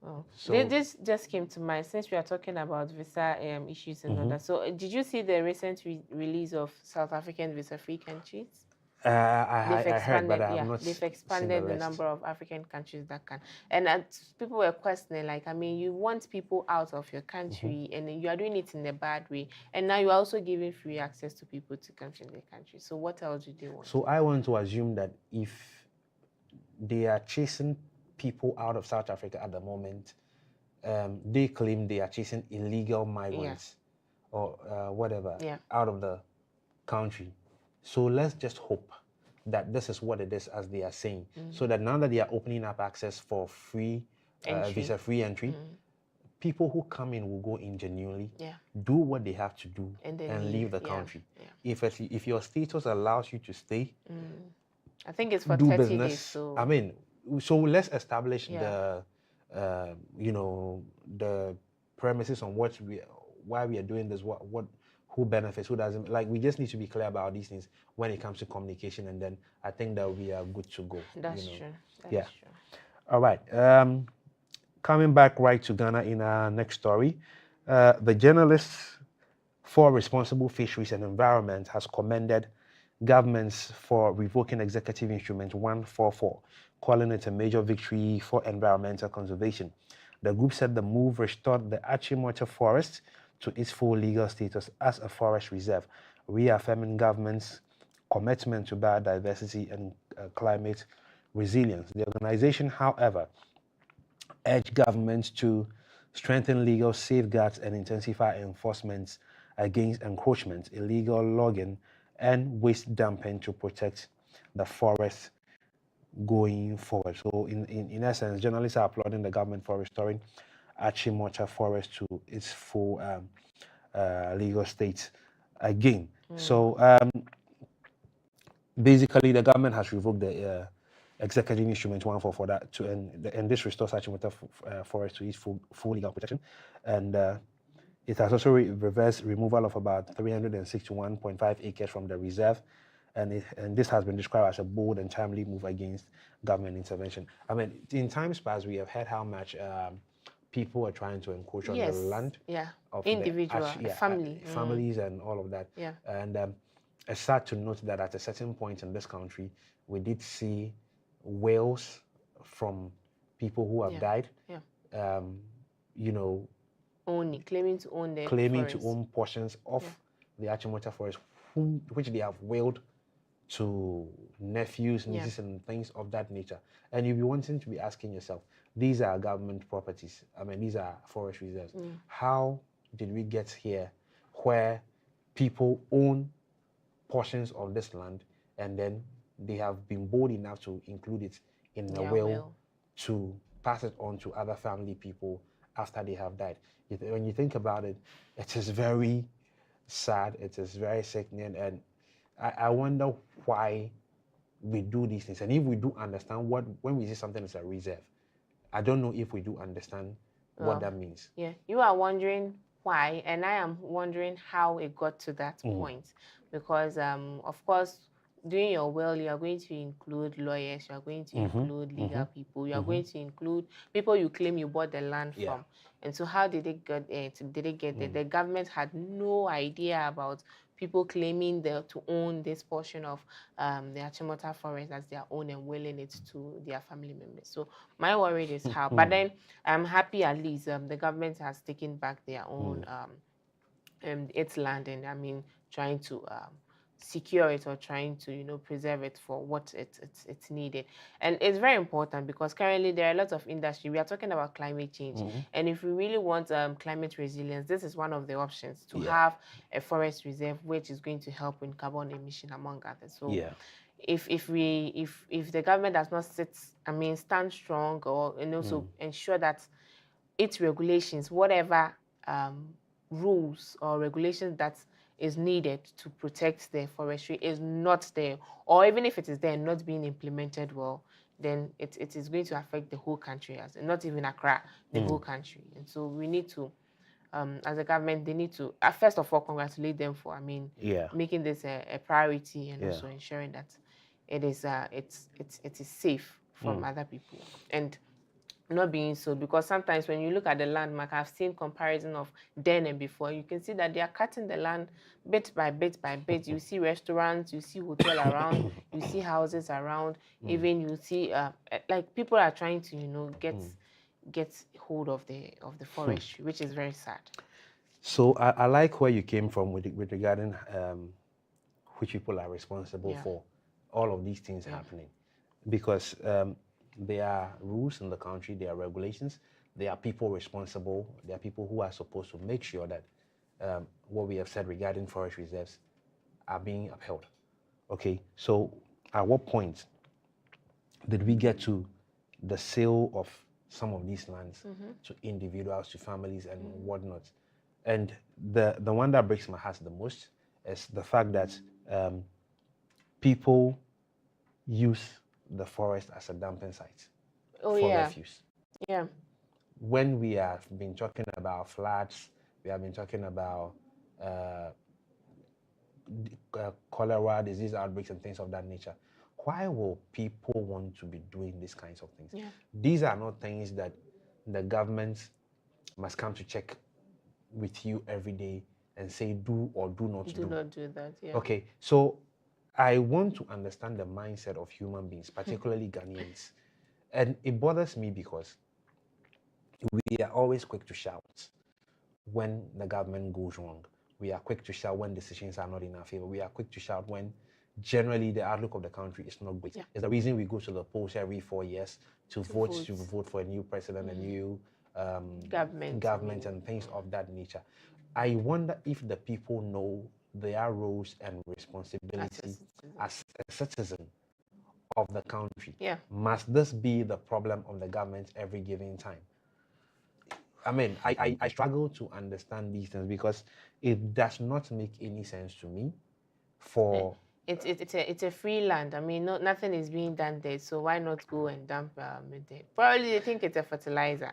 Oh. So this just came to mind since we are talking about visa issues and all that. So did you see the recent release of South African visa-free countries? I heard, but I have not They've expanded the number of African countries that can. And people were questioning, like, I mean, you want people out of your country and you are doing it in a bad way. And now you're also giving free access to people to come to the country. So what else do they want? So I want to assume that if they are chasing people out of South Africa at the moment, they claim they are chasing illegal migrants or whatever out of the country. So let's just hope that this is what it is as they are saying. So that now that they are opening up access for free, visa-free entry, people who come in will go in genuinely, do what they have to do, and leave the country. If your status allows you to stay, I think it's for do 30 business. days. So I mean, so let's establish the, you know, the premises on why we are doing this, who benefits, who doesn't. Like, we just need to be clear about these things when it comes to communication, and then I think that we are good to go. That's you know. true. That's true. All right. Coming back right to Ghana in our next story, the journalists for Responsible Fisheries and Environment has commended governments for revoking Executive Instrument 144, calling it a major victory for environmental conservation. The group said the move restored the Achimota Forest to its full legal status as a forest reserve, reaffirming government's commitment to biodiversity and climate resilience. The organization, however, urged governments to strengthen legal safeguards and intensify enforcement against encroachment, illegal logging, and waste dumping to protect the forest going forward. So in essence, journalists are applauding the government for restoring Achimota Forest to its full legal state again. So basically, the government has revoked the Executive Instrument 144 that and this restores Achimota Forest to its full legal protection. And it has also reversed removal of about 361.5 acres from the reserve. And this has been described as a bold and timely move against government intervention. I mean, in times past, we have heard how much people are trying to encroach on the land of individual, families and all of that. And it's sad to note that at a certain point in this country, we did see wills from people who have died, you know, claiming to own the to own portions of the Achimota Forest, which they have willed to nephews, nieces, and things of that nature. And you'll be wanting to be asking yourself, these are government properties. I mean, these are forest reserves. How did we get here where people own portions of this land and then they have been bold enough to include it in a will to pass it on to other family people after they have died? When you think about it, it is very sad, it is very sickening, and I wonder why we do these things. And if we do understand when we say something is a reserve, I don't know if we do understand what that means. Yeah, you are wondering why, and I am wondering how it got to that point. Because, of course, doing your will, you are going to include lawyers, you are going to include legal people, you are going to include people you claim you bought the land from. And so how did it get there? The government had no idea about people claiming to own this portion of the Achimota Forest as their own and willing it to their family members. So my worry is how. But then I'm happy at least the government has taken back their own its land, and I mean trying to secure it or trying to, you know, preserve it for what it's needed. And it's very important because currently there are a lot of industry. We are talking about climate change. And if we really want climate resilience, this is one of the options to have a forest reserve, which is going to help in carbon emission, among others. So if the government does not stand strong or, and also ensure that its regulations, whatever rules or regulations that is needed to protect the forestry is not there, or even if it is there not being implemented well, then it is going to affect the whole country, not even Accra, the whole country. And so we need to, as a government, they need to first of all congratulate them for, making this a priority, and also ensuring that it is safe from other people and not being so, because sometimes when you look at the landmark, I've seen comparison of then and before. You can see that they are cutting the land bit by bit by bit. You see restaurants, you see hotel around, you see houses around. Even you see like people are trying to, you know, get hold of the forestry, which is very sad. So I like where you came from with regarding which people are responsible for all of these things happening, because there are rules in the country, there are regulations, there are people responsible, there are people who are supposed to make sure that what we have said regarding forest reserves are being upheld. Okay, so at what point did we get to the sale of some of these lands to individuals, to families, and whatnot? And the one that breaks my heart the most is the fact that people use the forest as a dumping site for refuse. Yeah. When we have been talking about floods, we have been talking about cholera, disease outbreaks, and things of that nature. Why will people want to be doing these kinds of things? Yeah. These are not things that the government must come to check with you every day and say do or do not do. Do not do that, yeah. Okay, so I want to understand the mindset of human beings, particularly Ghanaians. And it bothers me because we are always quick to shout when the government goes wrong. We are quick to shout when decisions are not in our favor. We are quick to shout when generally the outlook of the country is not great. Yeah. It's the reason we go to the polls every 4 years to vote for a new president, a new government and things of that nature. I wonder if the people know their roles and responsibilities as a citizen of the country. Yeah. Must this be the problem of the government every given time? I mean, I struggle to understand these things because it does not make any sense to me for... It's a free land. I mean, nothing is being done there, so why not go and dump it there? Probably they think it's a fertilizer.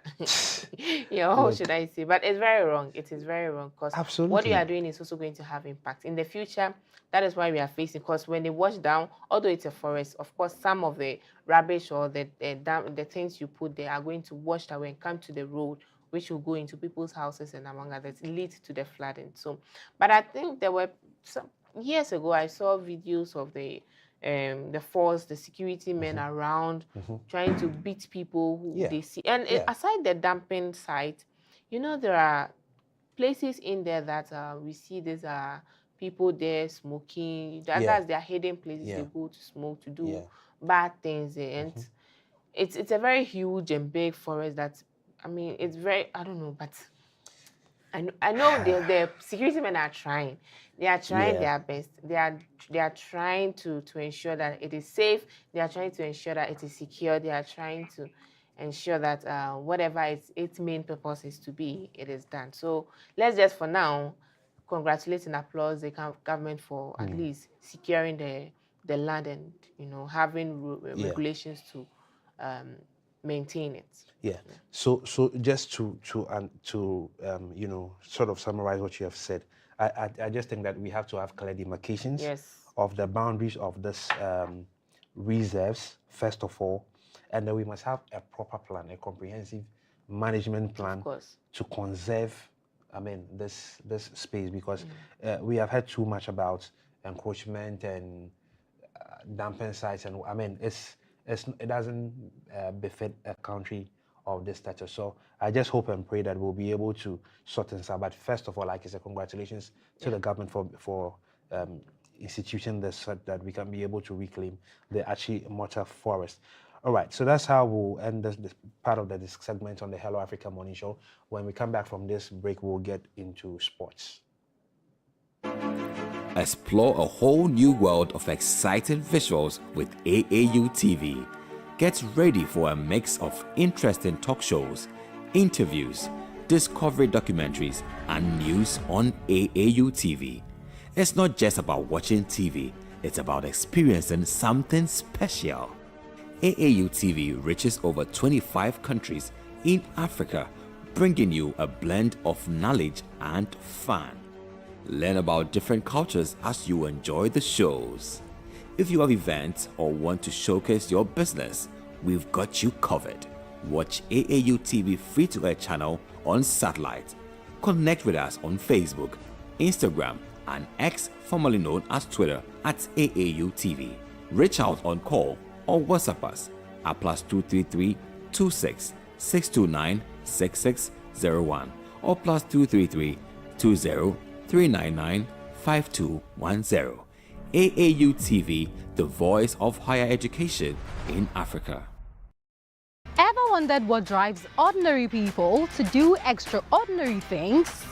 How should I say? But it's very wrong. It is very wrong because what you are doing is also going to have impact. In the future, that is why we are facing, because when they wash down, although it's a forest, of course, some of the rubbish or the things you put there are going to wash away and come to the road, which will go into people's houses and among others, lead to the flooding. So, but I think there were some... Years ago, I saw videos of the force, the security men around trying to beat people who they see. And aside the dumping site, there are places in there that we see there's people there smoking. That's their hidden places. They go to smoke, to do bad things. And it's a very huge and big forest that, I mean, it's very, I don't know, but I know the security men are trying. They are trying their best. They are trying to ensure that it is safe. They are trying to ensure that it is secure. They are trying to ensure that whatever its main purpose is to be, it is done. So let's just for now congratulate and applaud the government for at least securing the land and having regulations to maintain it. Yeah. So just to sort of summarize what you have said, I just think that we have to have clear demarcations of the boundaries of this reserves, first of all, and then we must have a proper plan, a comprehensive management plan to conserve, I mean, this space, because we have heard too much about encroachment and dumping sites, and I mean, it doesn't befit a country of this status. So I just hope and pray that we'll be able to sort things out. But first of all, like I said, congratulations to the government for instituting this so that we can be able to reclaim the Achi Mortar Forest. All right, so that's how we'll end this part of this segment on the Hello Africa Morning Show. When we come back from this break, we'll get into sports. Explore a whole new world of exciting visuals with AAU TV. Get ready for a mix of interesting talk shows, interviews, discovery documentaries, and news on AAU TV. It's not just about watching TV, it's about experiencing something special. AAU TV reaches over 25 countries in Africa, bringing you a blend of knowledge and fun. Learn about different cultures as you enjoy the shows. If you have events or want to showcase your business, we've got you covered. Watch AAU TV free-to-air channel on satellite. Connect with us on Facebook, Instagram, and X, formerly known as Twitter, at AAU TV. Reach out on call or WhatsApp us at +233 26 629 6601 or +233 20 399 5210. AAU TV, the voice of higher education in Africa. Ever wondered what drives ordinary people to do extraordinary things?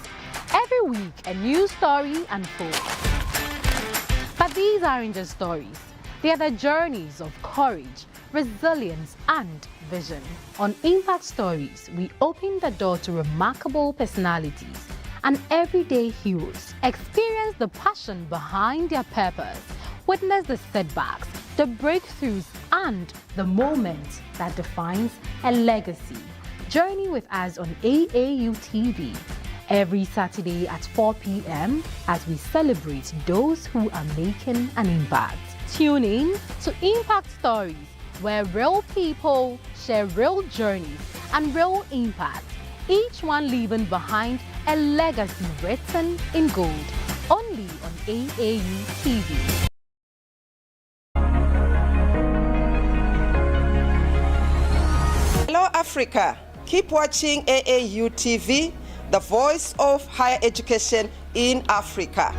Every week, a new story unfolds. But these aren't just stories. They are the journeys of courage, resilience, and vision. On Impact Stories, we open the door to remarkable personalities and everyday heroes. Experience the passion behind their purpose. Witness the setbacks, the breakthroughs, and the moment that defines a legacy. Journey with us on AAU TV every Saturday at 4 p.m. as we celebrate those who are making an impact. Tune in to Impact Stories, where real people share real journeys and real impact, each one leaving behind a legacy written in gold. Only on AAU TV. Hello, Africa. Keep watching AAU TV, the voice of higher education in Africa.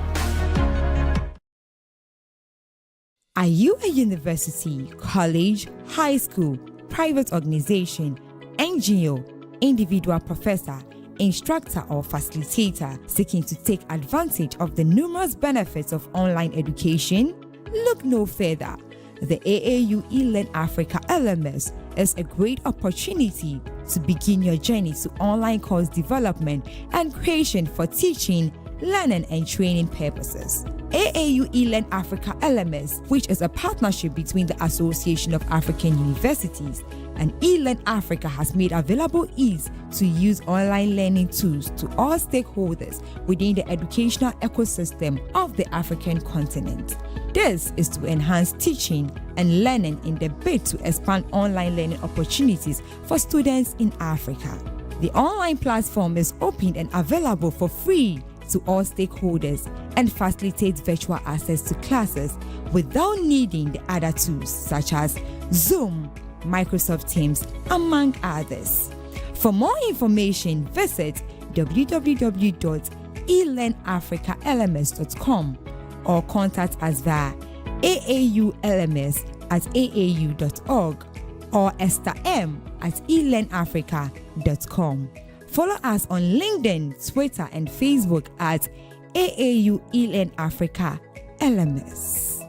Are you a university, college, high school, private organization, NGO, individual professor, instructor or facilitator seeking to take advantage of the numerous benefits of online education? Look no further. The AAU eLearn Africa LMS is a great opportunity to begin your journey to online course development and creation for teaching, learning and training purposes. AAU eLearn Africa LMS, which is a partnership between the Association of African Universities and eLearn Africa, has made available ease to use online learning tools to all stakeholders within the educational ecosystem of the African continent. This is to enhance teaching and learning in the bid to expand online learning opportunities for students in Africa. The online platform is open and available for free to all stakeholders and facilitates virtual access to classes without needing the other tools such as Zoom, Microsoft Teams, among others. For more information, visit www.elearnafricalms.com or contact us via aauLMS@aau.org or estherm@elearnafrica.com. Follow us on LinkedIn, Twitter, and Facebook at AAU eLearn Africa LMS.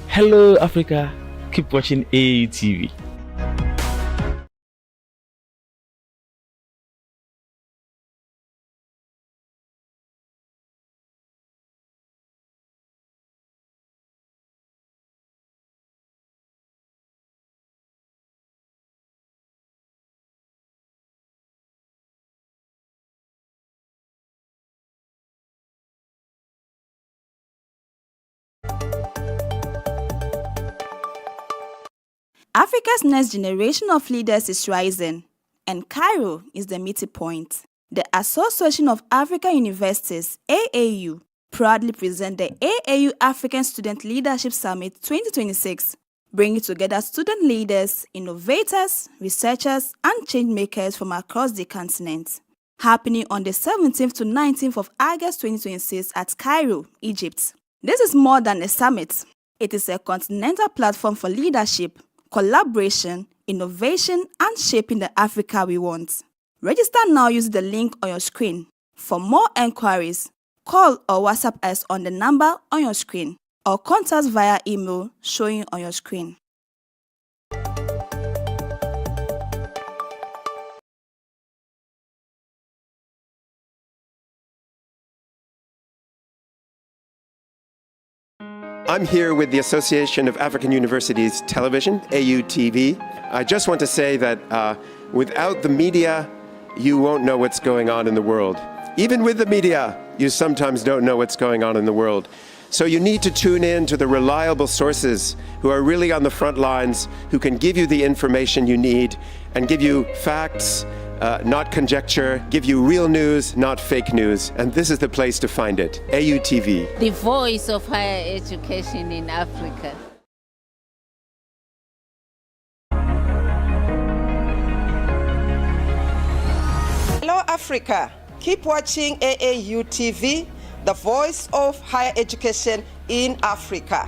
Hello, Africa. Keep watching AAU TV. Africa's next generation of leaders is rising, and Cairo is the meeting point. The Association of African Universities, AAU, proudly presents the AAU African Student Leadership Summit 2026, bringing together student leaders, innovators, researchers, and changemakers from across the continent. Happening on the 17th to 19th of August 2026 at Cairo, Egypt. This is more than a summit. It is a continental platform for leadership, collaboration, innovation, and shaping the Africa we want. Register now using the link on your screen. For more enquiries, call or WhatsApp us on the number on your screen or contact via email showing on your screen. I'm here with the Association of African Universities Television, AUTV. I just want to say that without the media, you won't know what's going on in the world. Even with the media, you sometimes don't know what's going on in the world. So you need to tune in to the reliable sources who are really on the front lines, who can give you the information you need and give you facts, not conjecture, give you real news, not fake news. And this is the place to find it, AUTV. The voice of higher education in Africa. Hello, Africa. Keep watching AAU TV, the voice of higher education in Africa.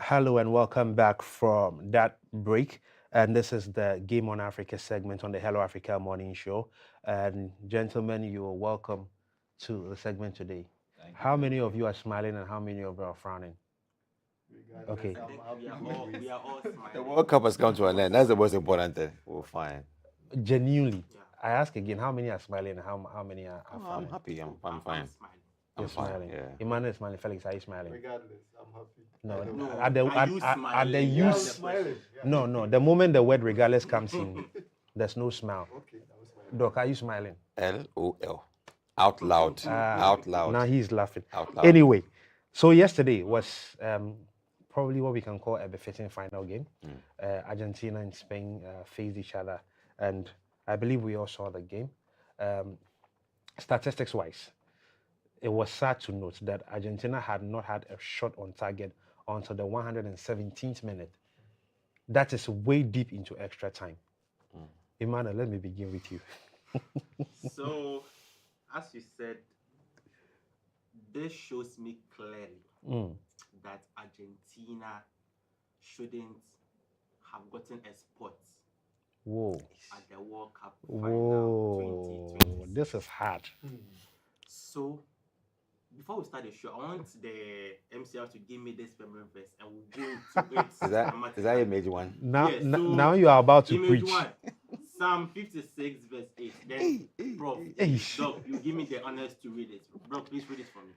Hello and welcome back from that break. And this is the Game on Africa segment on the Hello Africa Morning Show. And gentlemen, you are welcome to the segment today. How many of you are smiling and how many of you are frowning? Okay. We are all smiling. The World Cup has come to an end. That's the most important thing. We're fine. Genuinely, I ask again, how many are smiling and how many are frowning? I'm happy. I'm fine. You're smiling. Yeah. Emmanuel is smiling. Felix, are you smiling? Regardless, I'm happy. No. The moment the word regardless comes in, there's no smile. Okay, that was smiling. Doc, are you smiling? LOL. Out loud. Out loud. Now he's laughing. Out loud. Anyway, so yesterday was probably what we can call a befitting final game. Argentina and Spain faced each other, and I believe we all saw the game. Statistics-wise, it was sad to note that Argentina had not had a shot on target until the 117th minute. That is way deep into extra time. Emmanuel, let me begin with you. So, as you said, this shows me clearly that Argentina shouldn't have gotten a spot at the World Cup final 2020. This is hard. So, before we start the show, I want the MCR to give me this memory verse and we'll go into it. Is that image one? Now you are about to image preach. One, Psalm 56 verse 8. Then, bro, Doc, you give me the honors to read it. Bro, please read it for me.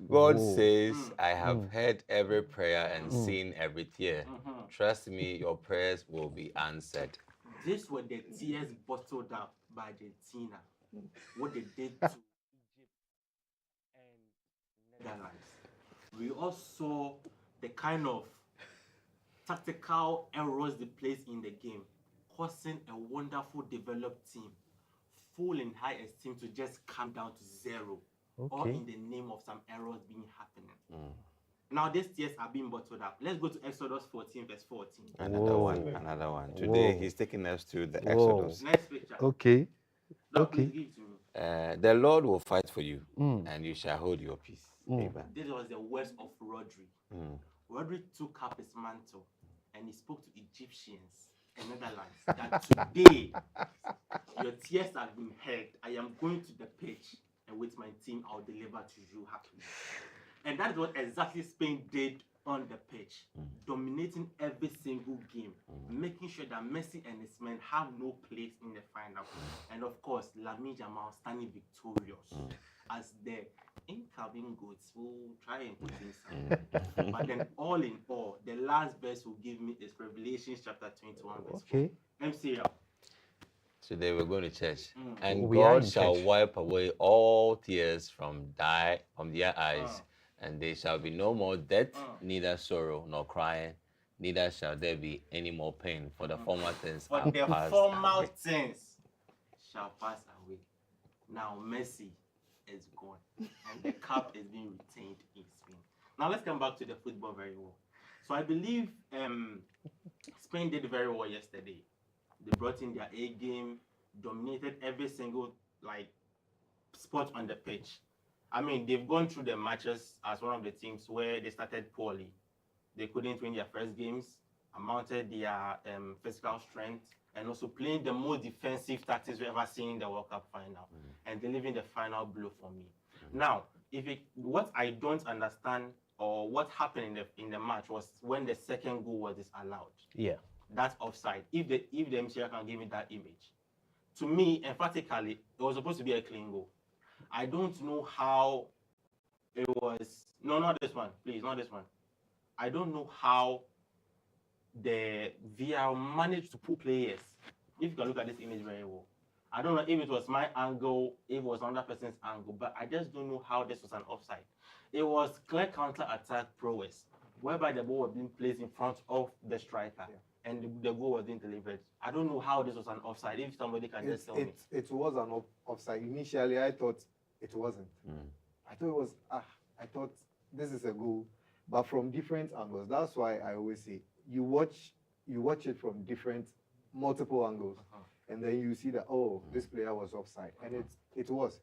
God says, I have heard every prayer and seen every tear. Trust me, your prayers will be answered. These were the tears bottled up by Argentina. What they did to Egypt and Netherlands. We all saw the kind of tactical errors they placed in the game, causing a wonderful developed team, full in high esteem, to just come down to zero. All in the name of some errors being happening. Now these tears are being bottled up. Let's go to Exodus 14 verse 14. Another one. Today he's taking us to the Exodus. Next picture. Okay. Now, please give it to me. The Lord will fight for you, and you shall hold your peace. Amen. This was the words of Rodri. Rodri took up his mantle and he spoke to Egyptians and Netherlands that today your tears have been heard. I am going to the pitch, and with my team, I'll deliver to you happily. And that's what exactly Spain did on the pitch, dominating every single game, making sure that Messi and his men have no place in the final. And of course, Lamine Yamal standing victorious as the incoming goats will try and put in some. But then all in all, the last verse will give me is Revelation chapter 21 verse 4. MCL. Today we're going to church, and God shall wipe away all tears from their eyes, and there shall be no more death, neither sorrow nor crying, neither shall there be any more pain, for the former things are the past former away. things shall pass away. Now Messi is gone, and the cup is being retained in Spain. Now let's come back to the football very well. So I believe Spain did very well yesterday. They brought in their A game, dominated every single spot on the pitch. I mean, they've gone through the matches as one of the teams where they started poorly. They couldn't win their first games, amounted their physical strength, and also playing the most defensive tactics we've ever seen in the World Cup final, and delivering the final blow for me. Now, what I don't understand or what happened in the match was when the second goal was disallowed. Yeah. That's offside. If the MCR can give me that image. To me, emphatically, it was supposed to be a clean goal. I don't know how it was. No, not this one. Please, not this one. I don't know how the VR managed to pull players. If you can look at this image very well. I don't know if it was my angle, if it was another person's angle, but I just don't know how this was an offside. It was clear counter-attack prowess, whereby the ball was being placed in front of the striker. And the goal was being delivered. I don't know how this was an offside. If somebody can just tell me. It was an offside. Initially, I thought it wasn't. I thought it was, I thought this is a goal. But from different angles. That's why I always say, you watch it from multiple angles. And then you see that, this player was offside. And it was.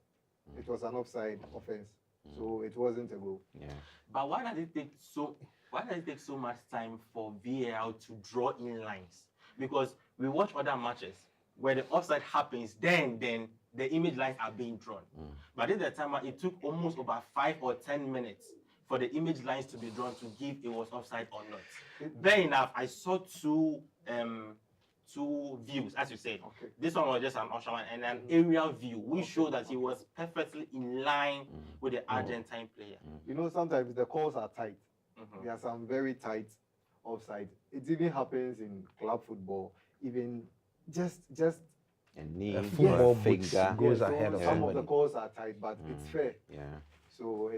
It was an offside offense. So it wasn't a goal. But why does it take so... why does it take so much time for VAR to draw in lines? Because we watch other matches where the offside happens, then the image lines are being drawn. But at the time, it took almost about 5 or 10 minutes for the image lines to be drawn to give it was offside or not. Fair enough, I saw two views, as you said. Okay. This one was just an option and an aerial view, which showed that he was perfectly in line with the Argentine player. You know, sometimes the calls are tight. There are some very tight offside. It even happens in club football. Even just a football finger goes ahead of some somebody. Of the calls are tight, but it's fair. Yeah. So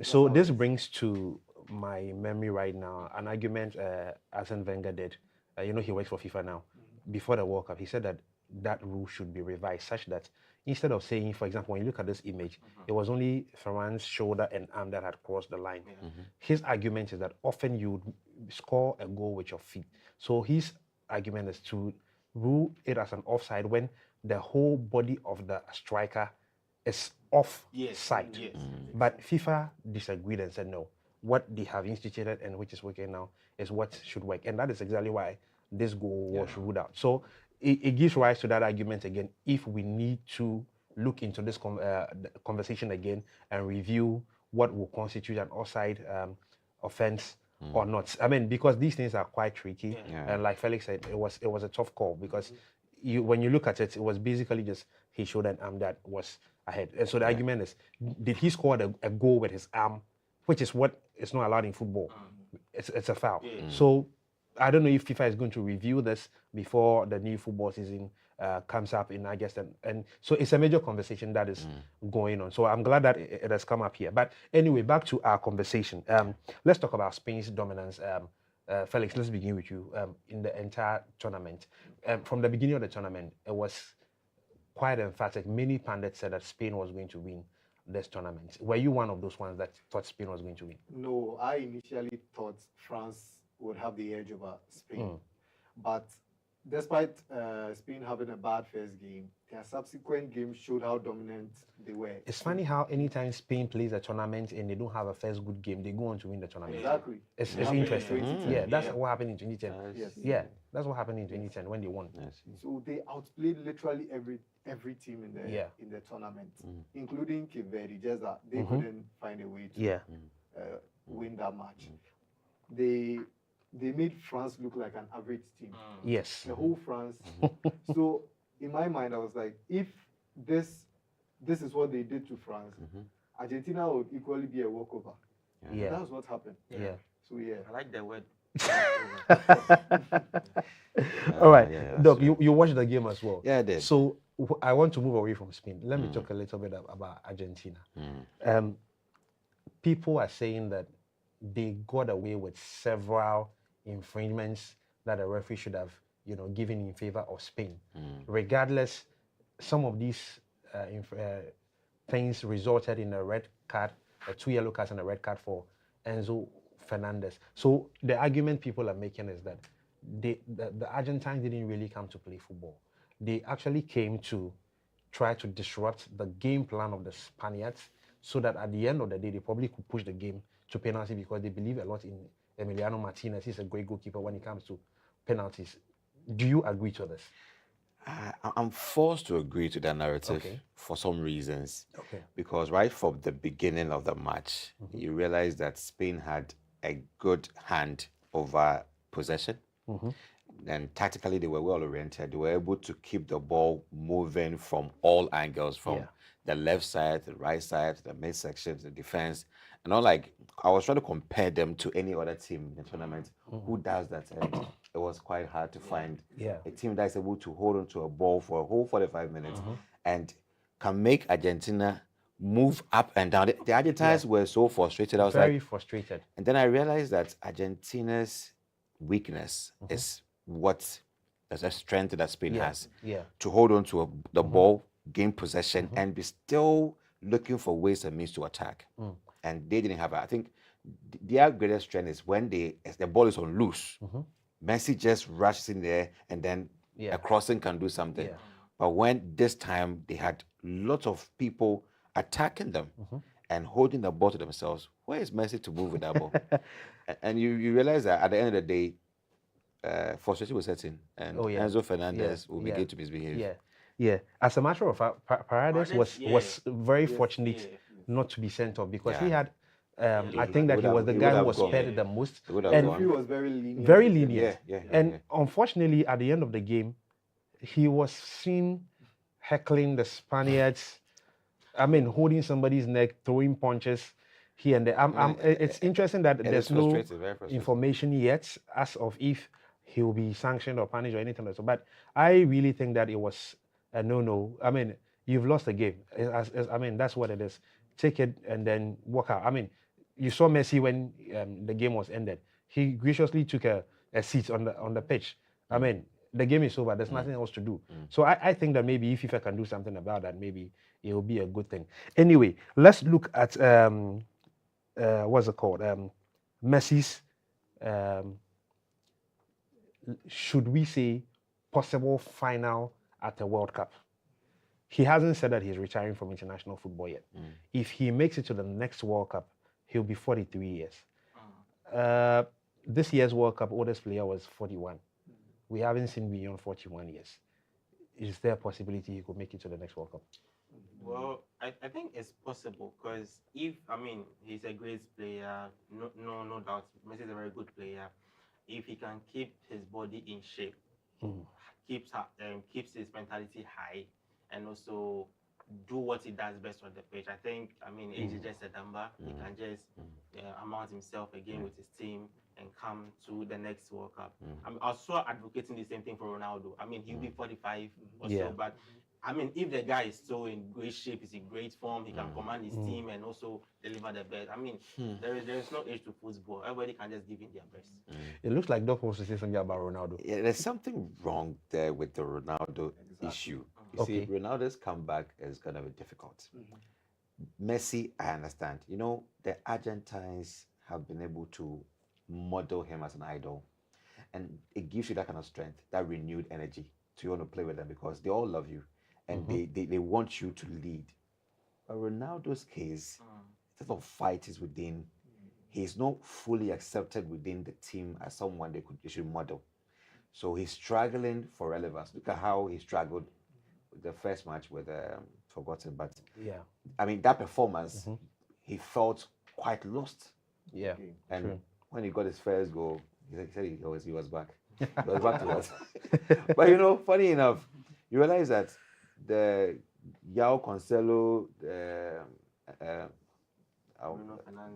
so this brings to my memory right now an argument Arsene Wenger did. You know, he works for FIFA now. Before the World Cup, he said that rule should be revised such that instead of saying, for example, when you look at this image, it was only Ferran's shoulder and arm that had crossed the line. His argument is that often you score a goal with your feet. So his argument is to rule it as an offside when the whole body of the striker is offside. But FIFA disagreed and said no. What they have instituted and which is working now is what should work. And that is exactly why this goal was ruled out. So it gives rise to that argument again, if we need to look into this conversation again and review what will constitute an offside offense or not. I mean, because these things are quite tricky. And like Felix said, it was a tough call because when you look at it, it was basically just his shoulder and arm that was ahead. And so the argument is, did he score a goal with his arm, which is what is not allowed in football? It's a foul. So I don't know if FIFA is going to review this before the new football season comes up in August. And so it's a major conversation that is going on. So I'm glad that it has come up here. But anyway, back to our conversation. Let's talk about Spain's dominance. Felix, let's begin with you. In the entire tournament, from the beginning of the tournament, it was quite emphatic. Many pundits said that Spain was going to win this tournament. Were you one of those ones that thought Spain was going to win? No, I initially thought France would have the edge over Spain. But despite Spain having a bad first game, their subsequent games showed how dominant they were. It's funny how anytime Spain plays a tournament and they don't have a first good game, they go on to win the tournament. Exactly. It's interesting. Yeah, that's what happened in 2010. Yes. Yeah, that's what happened in 2010 when they won. So they outplayed literally every team in the tournament, including Cape Verde, just that they couldn't find a way to win that match. They made France look like an average team. Yes. The whole France. So in my mind, I was like, if this is what they did to France, Argentina would equally be a walkover. Yeah. That's what happened. Yeah. So yeah. I like the word. All right. Doc, you watched the game as well. Yeah, I did. So I want to move away from Spain. Let me talk a little bit about Argentina. People are saying that they got away with several infringements that the referee should have, given in favor of Spain. Regardless, some of these things resulted in a red card, 2 yellow cards and a red card for Enzo Fernandez. So the argument people are making is that the Argentines didn't really come to play football. They actually came to try to disrupt the game plan of the Spaniards so that at the end of the day, they probably could push the game to penalty because they believe a lot in Emiliano Martinez. He's a great goalkeeper when it comes to penalties. Do you agree to this? I'm forced to agree to that narrative for some reasons. Because right from the beginning of the match, you realize that Spain had a good hand over possession. And tactically, they were well oriented. They were able to keep the ball moving from all angles, from the left side, the right side, the midsection, the defense. And I was trying to compare them to any other team in the tournament who does that. And it was quite hard to find a team that is able to hold on to a ball for a whole 45 minutes and can make Argentina move up and down. The Argentines were so frustrated. I was very frustrated. And then I realized that Argentina's weakness is there's a strength that Spain has to hold on to the ball, gain possession, and be still looking for ways and means to attack. And they didn't have it. I think their greatest strength is when the ball is on loose. Messi just rushes in there and then a crossing can do something. But when this time they had lots of people attacking them and holding the ball to themselves, where is Messi to move with that ball? And you realize that at the end of the day, frustration will set in, and Enzo Fernandez will begin to misbehave. Yeah. As a matter of fact, Paredes was very fortunate not to be sent off because he had. I think that he was the guy who was spared the most, and he was very lenient. Very lenient. And unfortunately, at the end of the game, he was seen heckling the Spaniards. I mean, holding somebody's neck, throwing punches here and there. It's interesting that there's no information yet as of if he will be sanctioned or punished or anything like that. But I really think that it was a no-no. I mean, you've lost the game. I mean, that's what it is. Take it and then walk out. I mean, you saw Messi when the game was ended. He graciously took a seat on the pitch. I mean, the game is over. There's nothing else to do. So I think that maybe if FIFA can do something about that, maybe it will be a good thing. Anyway, let's look at what's it called? Messi's should we say possible final at the World Cup. He hasn't said that he's retiring from international football yet. If he makes it to the next World Cup, he'll be 43 years. This year's World Cup oldest player was 41. We haven't seen beyond 41 years. Is there a possibility he could make it to the next World Cup? Well, I think it's possible because he's a great player, no doubt. Messi is a very good player. If he can keep his body in shape, keeps his mentality high, and also do what he does best on the pitch. I think, age is just a number. He can just amount himself again with his team and come to the next World Cup. I'm also advocating the same thing for Ronaldo. He'll be 45 or so, but if the guy is still in great shape, is in great form, he can command his team and also deliver the best. There is no age to football. Everybody can just give in their best. It looks like Doc wants to say something about Ronaldo. Yeah, there's something wrong there with the Ronaldo issue. You see, Ronaldo's comeback is going to be difficult. Messi, I understand. The Argentines have been able to model him as an idol. And it gives you that kind of strength, that renewed energy to want to play with them because they all love you and they want you to lead. But Ronaldo's case, instead of fight is within, he's not fully accepted within the team as someone they should model. So he's struggling for relevance. Look at how he struggled with the first match with forgotten, but that performance, he felt quite lost. And when he got his first goal, he said he was back. He was back to us. But funny enough, you realize that the João Cancelo,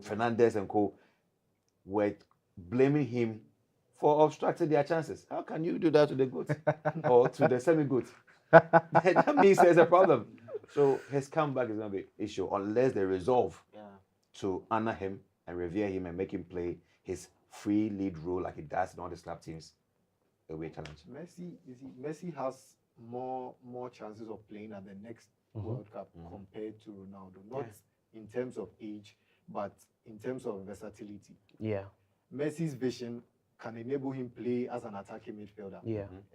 Fernandez and co were blaming him for obstructing their chances. How can you do that to the GOAT or to the semi-GOAT? That means there's a problem. So his comeback is going to be an issue unless they resolve to honor him and revere him and make him play his free lead role like he does in all the club teams. It will be a challenge. Messi has more chances of playing at the next World Cup compared to Ronaldo. Not in terms of age, but in terms of versatility. Messi's vision can enable him play as an attacking midfielder.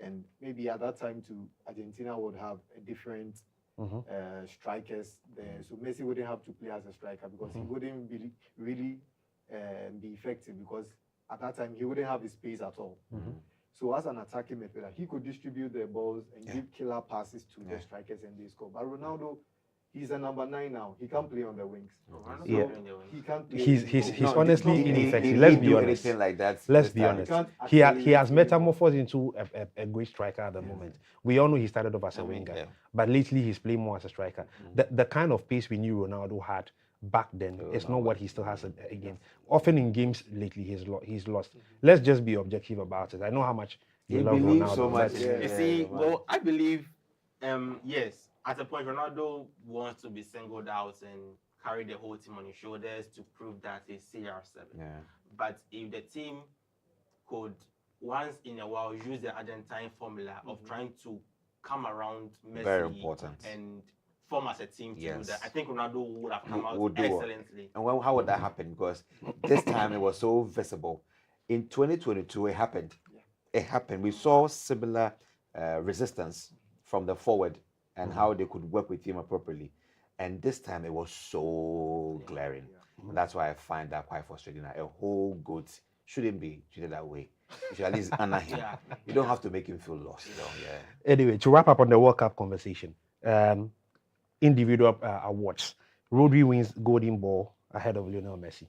And maybe at that time too, Argentina would have a different strikers there. So Messi wouldn't have to play as a striker because he wouldn't really be effective because at that time he wouldn't have his pace at all. So as an attacking midfielder, he could distribute the balls and give killer passes to the strikers and they score. But Ronaldo, he's a number 9 now. He can't play on the wings. He can't play. He's honestly ineffective. Let's be honest. Like that. Let's be honest. He has metamorphosed into a great striker at the moment. We all know he started off as a winger, but lately he's playing more as a striker. The kind of pace we knew Ronaldo had back then is not what he still has again. Often in games lately he's lost. Let's just be objective about it. I know how much you love Ronaldo. So much. You see, well, I believe, yes, at a point Ronaldo wants to be singled out and carry the whole team on his shoulders to prove that he's CR7. But if the team could once in a while use the Argentine formula of trying to come around Messi very important and form as a team to do that, I think Ronaldo would have come out excellently. And how would that happen? Because this time it was so visible. In 2022, it happened. It happened. We saw similar resistance from the forward and how they could work with him appropriately. And this time it was so glaring. And that's why I find that quite frustrating. That a whole goat shouldn't be treated that way. You should at least honor him. You don't have to make him feel lost. Anyway, to wrap up on the World Cup conversation, individual awards. Rodri wins Golden Ball ahead of Lionel Messi.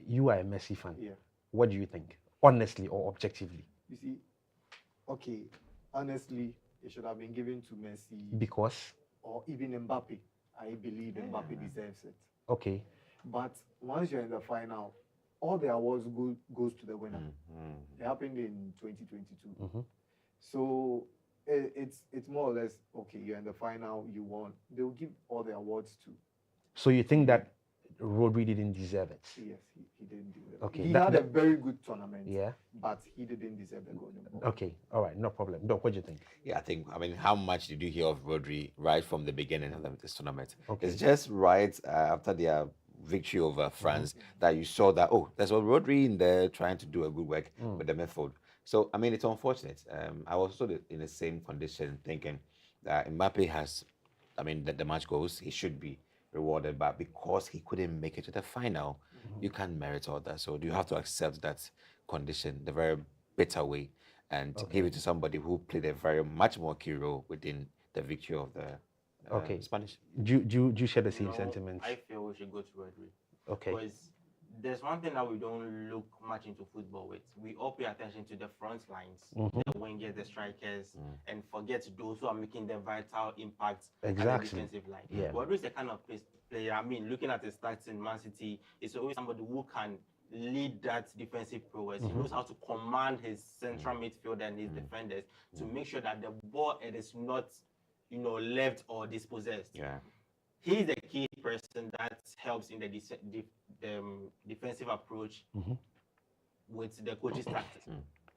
You are a Messi fan. Yeah. What do you think? Honestly or objectively? You see, okay, honestly, it should have been given to Messi. Because? Or even Mbappe. I believe Mbappe deserves it. Okay. But once you're in the final, all the awards goes to the winner. It happened in 2022. So it's more or less, okay, you're in the final, you won. They'll give all the awards to. So you think that Rodri didn't deserve it? Yes, he didn't deserve it. Okay. He had a very good tournament. Yeah. But he didn't deserve the Golden Ball. Okay. All right. No problem. Doc, what do you think? Yeah, I mean, how much did you hear of Rodri right from the beginning of this tournament? Okay. It's just right after their victory over France that you saw that, oh, there's Rodri in there trying to do a good work with the midfield. So, I mean, it's unfortunate. I was also in the same condition thinking that Mbappe has, I mean, the match goes, he should be rewarded, but because he couldn't make it to the final, you can't merit all that. So you have to accept that condition the very bitter way and give it to somebody who played a very much more key role within the victory of the Spanish. Do you share the same sentiments? I feel we should go to Rodri. Okay. Because there's one thing that we don't look much into football with. We all pay attention to the front lines, the wingers, the strikers, and forget those who are making the vital impact at the defensive line. Yeah. Rodri is the kind of player, I mean, looking at his stats in Man City, it's always somebody who can lead that defensive prowess. He knows how to command his central midfield and his defenders to make sure that the ball it is not, left or dispossessed. Yeah. He is the key person that helps in the defensive approach with the coach's tactics.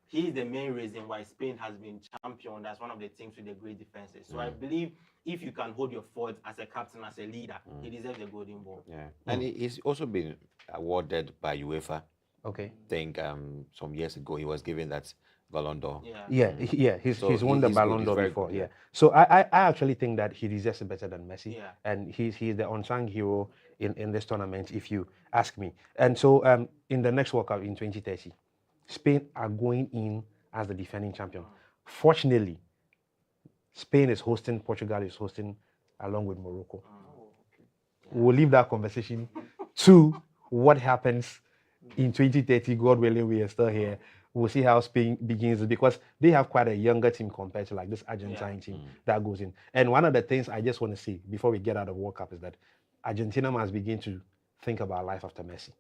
He is the main reason why Spain has been championed as one of the teams with the great defenses. So I believe if you can hold your fort as a captain, as a leader, he deserves the Golden Ball. Yeah, and he's also been awarded by UEFA. Okay. I think some years ago he was given that Ballon d'Or. He's won the Ballon d'Or before. Yeah. So I actually think that he deserves it better than Messi. Yeah. And he's the unsung hero in this tournament, if you ask me. And so in the next World Cup in 2030, Spain are going in as the defending champion. Fortunately, Spain is hosting, Portugal is hosting, along with Morocco. We'll leave that conversation to what happens in 2030. God willing, we are still here. We'll see how Spain begins, because they have quite a younger team compared to like this Argentine team that goes in. And one of the things I just want to say before we get out of World Cup is that Argentina must begin to think about life after Messi.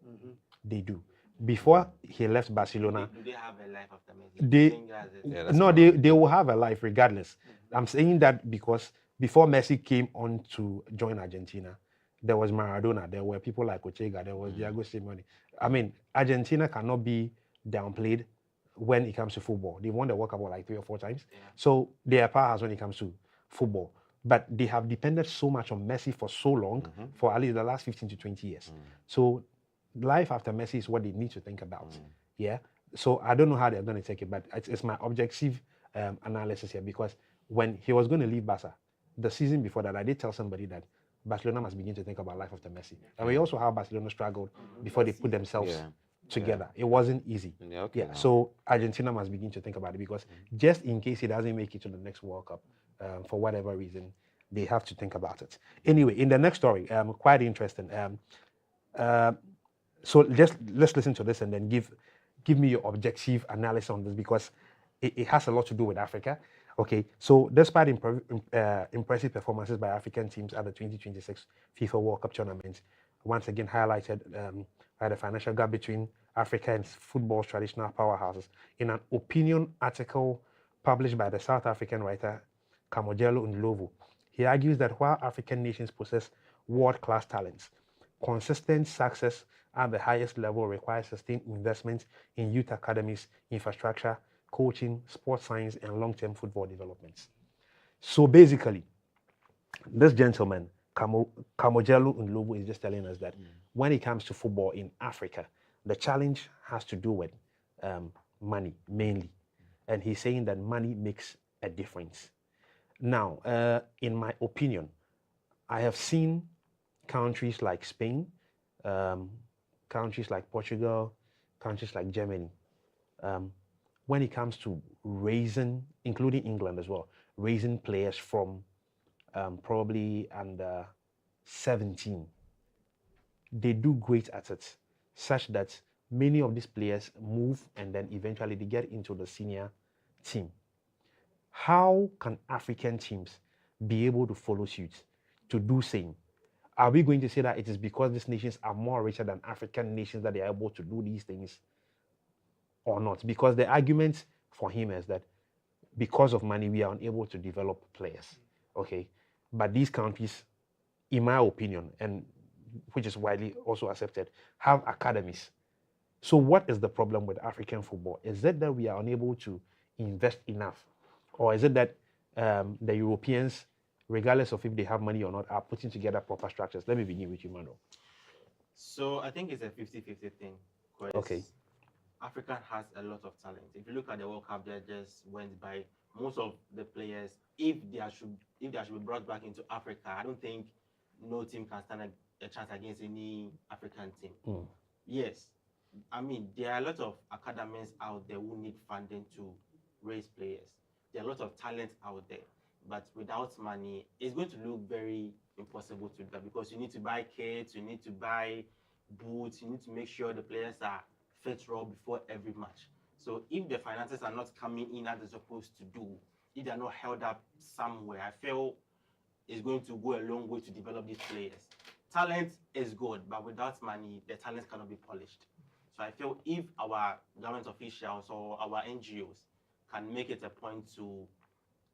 They do. Before he left Barcelona, do they have a life after Messi? They will have a life regardless. I'm saying that because before Messi came on to join Argentina, there was Maradona, there were people like Ochega, there was Diego Simeone. I mean, Argentina cannot be downplayed when it comes to football. They won the World Cup like 3 or 4 times. So they are powerhouse when it comes to football. But they have depended so much on Messi for so long, for at least the last 15 to 20 years. So life after Messi is what they need to think about. Yeah. So I don't know how they're going to take it, but it's my objective analysis here, because when he was going to leave Barca, the season before that, I did tell somebody that Barcelona must begin to think about life after Messi. And we also how Barcelona struggled before they put themselves together. It wasn't easy. So Argentina must begin to think about it, because just in case he doesn't make it to the next World Cup, for whatever reason, they have to think about it. Anyway, in the next story, quite interesting. So let's listen to this and then give me your objective analysis on this, because it has a lot to do with Africa. Okay, so despite impressive performances by African teams at the 2026 FIFA World Cup tournament, once again highlighted by the financial gap between Africa and football's traditional powerhouses, in an opinion article published by the South African writer Kamojelo Ndlovu, he argues that while African nations possess world-class talents, consistent success at the highest level requires sustained investment in youth academies, infrastructure, coaching, sports science, and long-term football developments. So basically, this gentleman, Kamojelo Ndlovu, is just telling us that when it comes to football in Africa, the challenge has to do with money, mainly. And he's saying that money makes a difference. Now, in my opinion, I have seen countries like Spain, countries like Portugal, countries like Germany, when it comes to raising, including England as well, raising players from probably under 17, they do great at it, such that many of these players move and then eventually they get into the senior team. How can African teams be able to follow suit, to do same? Are we going to say that it is because these nations are more richer than African nations that they are able to do these things or not? Because the argument for him is that because of money, we are unable to develop players, okay? But these countries, in my opinion, and which is widely also accepted, have academies. So what is the problem with African football? Is it that we are unable to invest enough? Or is it that the Europeans, regardless of if they have money or not, are putting together proper structures? Let me begin with you, Mano. So I think it's a 50-50 thing. Okay. Africa has a lot of talent. If you look at the World Cup that just went by, most of the players, if they should be brought back into Africa, I don't think no team can stand a chance against any African team. Yes, I mean, there are a lot of academies out there who need funding to raise players. There are a lot of talent out there, but without money, it's going to look very impossible to do that, because you need to buy kits, you need to buy boots, you need to make sure the players are fit raw before every match. So if the finances are not coming in as they're supposed to do, if they're not held up somewhere, I feel it's going to go a long way to develop these players. Talent is good, but without money, the talent cannot be polished. So I feel if our government officials or our NGOs can make it a point to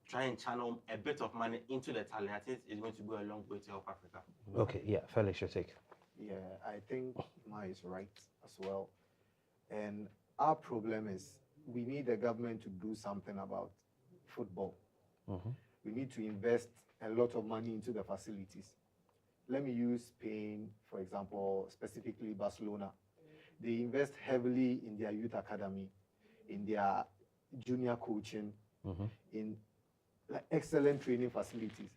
try and channel a bit of money into the talent, I think it's going to go a long way to help Africa. Okay, yeah, Felix, your take. Yeah, I think Ma is right as well. And our problem is we need the government to do something about football. We need to invest a lot of money into the facilities. Let me use Spain, for example, specifically Barcelona. They invest heavily in their youth academy, in their junior coaching, in excellent training facilities.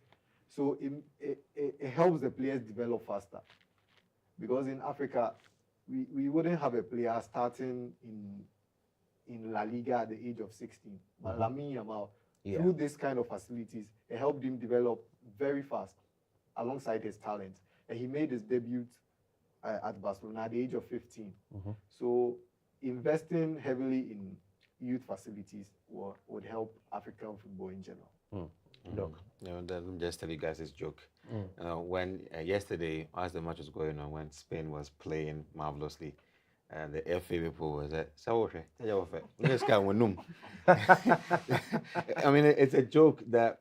So it helps the players develop faster. Because in Africa, we wouldn't have a player starting in La Liga at the age of 16. But Lamine Yamal, through this kind of facilities, it helped him develop very fast alongside his talent. And he made his debut at Barcelona at the age of 15. So investing heavily in youth facilities would help African football in general. Doc. Let me just tell you guys this joke. When yesterday, as the match was going on, when Spain was playing marvelously, the FA people was like, I mean, it's a joke that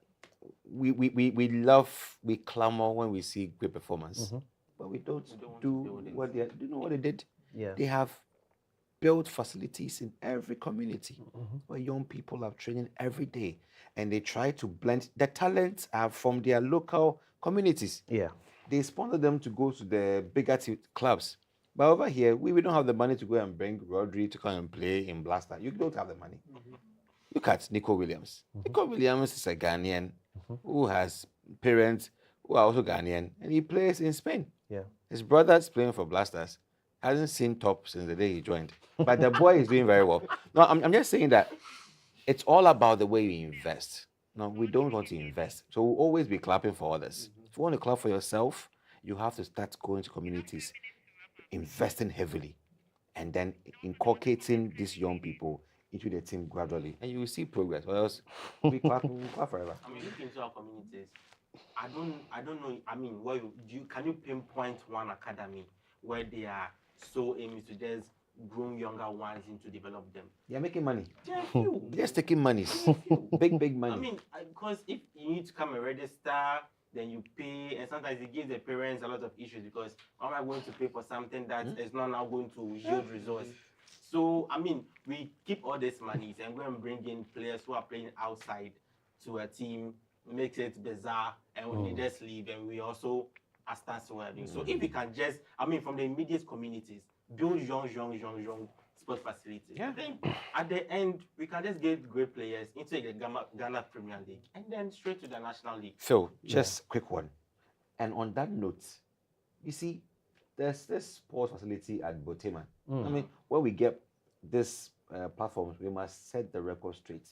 we love, we clamor when we see great performance, but we don't do what they do. You know what they did? Yeah. They have built facilities in every community where young people are training every day, and they try to blend the talents are from their local communities. Yeah. They sponsor them to go to the bigger clubs. But over here, we don't have the money to go and bring Rodri to come and play in Blaster. You don't have the money. Look at Nico Williams. Nico Williams is a Ghanaian who has parents who are also Ghanaian, and he plays in Spain. Yeah. His brother's playing for Blasters. Hasn't seen top since the day he joined. But the boy is doing very well. No, I'm just saying that it's all about the way we invest. No, we don't want to invest. So we'll always be clapping for others. If you want to clap for yourself, you have to start going to communities, investing heavily, and then inculcating these young people into the team gradually, and you will see progress. Or else we clap forever. I mean, look into our communities. I don't know. I mean, can you pinpoint one academy where they are so aiming to just groom younger ones into develop them? They're making money. There are few. They're just taking money. Big money. I mean, because if you need to come and register, then you pay, and sometimes it gives the parents a lot of issues, because how am I going to pay for something that is not now going to yield results? So, I mean, we keep all these monies and go and bring in players who are playing outside to a team, makes it bizarre, and we just leave, and we also are standstill. So if we can just, I mean, from the immediate communities, build young sport facilities. I think at the end, we can just get great players into the Ghana Premier League and then straight to the National League. Phil, just quick one. And on that note, you see, there's this sports facility at Boteman. I mean, when we get this platform, we must set the record straight.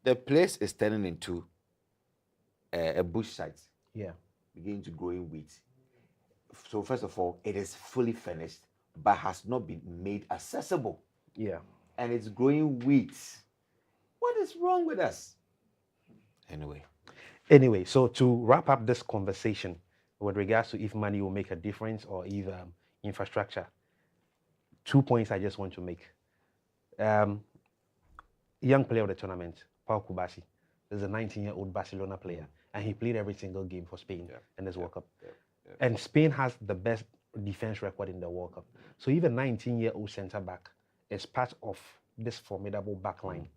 The place is turning into a bush site. Yeah. Beginning to grow in wheat. So first of all, it is fully furnished, but has not been made accessible. Yeah. And it's growing wheat. What is wrong with us? Anyway, so to wrap up this conversation with regards to if money will make a difference or if infrastructure, 2 points I just want to make. Young player of the tournament, Pau Kubasi, is a 19-year-old Barcelona player, and he played every single game for Spain in this World Cup. And Spain has the best defense record in the World Cup. So even 19-year-old centre-back is part of this formidable back line.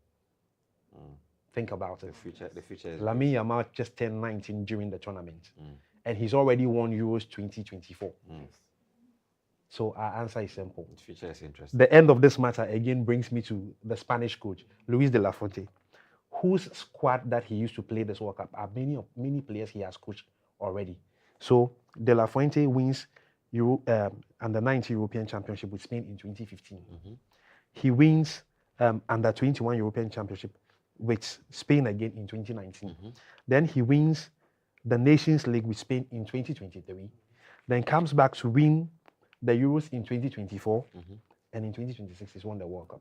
Think about it. The future is Lamine Yamal just turned 19 during the tournament, and he's already won Euros 2024. So our answer is simple. The future is interesting. The end of this matter again brings me to the Spanish coach, Luis de la Fuente, whose squad that he used to play this World Cup are many players he has coached already. So de la Fuente wins under 19 European Championship with Spain in 2015. He wins under 21 European Championship with Spain again in 2019. Then he wins the Nations League with Spain in 2023. Then comes back to win the Euros in 2024. And in 2026 he's won the World Cup.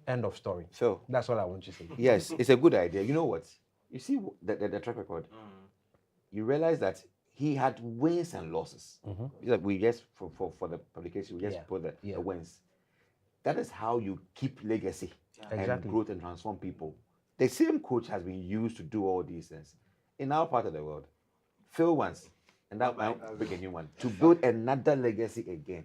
End of story. So that's all I want to say. Yes, it's a good idea. You know what? You see the track record. You realize that he had wins and losses. We just for the publication, we just put the wins. That is how you keep legacy and growth and transform people. The same coach has been used to do all these things. In our part of the world, fail once, and that might bring a new one to build another legacy again.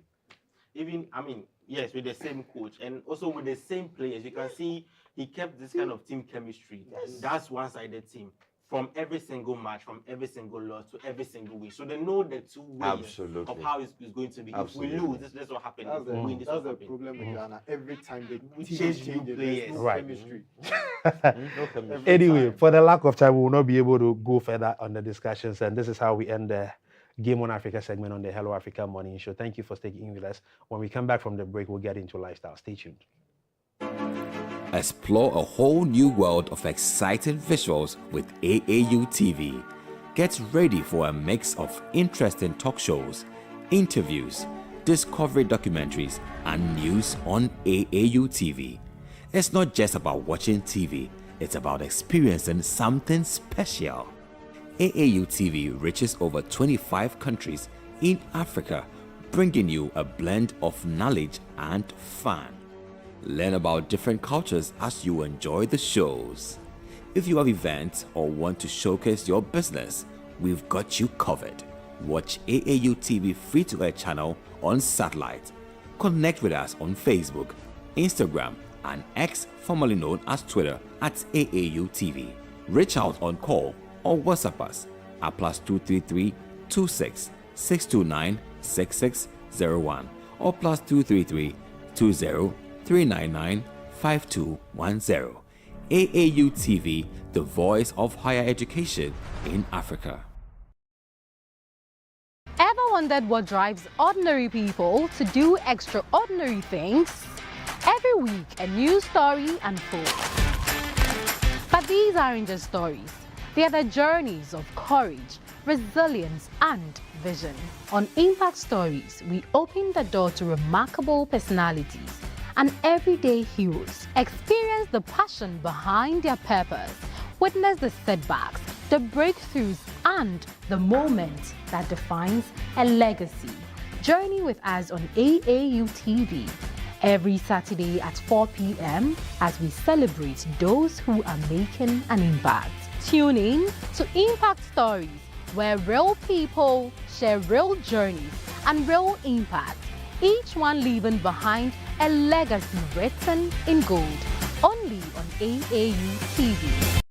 Even, I mean, yes, with the same coach and also with the same players, you can see he kept this kind of team chemistry. That's one-sided team. From every single match, from every single loss to every single win. So they know the two ways of how it's going to be. Absolutely. If we lose, that's what happens. If we win, this That's will the happen. problem with Ghana. Every time they change new players. Right. Chemistry. Anyway, for the lack of time, we will not be able to go further on the discussions, and this is how we end the Game on Africa segment on the Hello Africa Morning Show. Thank you for staying with us. When we come back from the break, we'll get into lifestyle. Stay tuned. Explore a whole new world of exciting visuals with AAU TV. Get ready for a mix of interesting talk shows, interviews, discovery documentaries, and news on AAU TV. It's not just about watching TV, it's about experiencing something special. AAU TV reaches over 25 countries in Africa, bringing you a blend of knowledge and fun. Learn about different cultures as you enjoy the shows. If you have events or want to showcase your business, we've got you covered. Watch AAU TV free-to-air channel on satellite. Connect with us on Facebook, Instagram, and X, formerly known as Twitter, at AAU TV. Reach out on call or WhatsApp us at +233 26 629 6601 or +233 20 399 5210. AAU TV, the voice of higher education in Africa. Ever wondered what drives ordinary people to do extraordinary things? Every week, a new story unfolds. But these aren't just stories. They are the journeys of courage, resilience, and vision. On Impact Stories, we open the door to remarkable personalities and everyday heroes. Experience the passion behind their purpose. Witness the setbacks, the breakthroughs, and the moment that defines a legacy. Journey with us on AAU TV every Saturday at 4 p.m. as we celebrate those who are making an impact. Tune in to Impact Stories, where real people share real journeys and real impact, each one leaving behind a legacy written in gold. Only on AAU TV.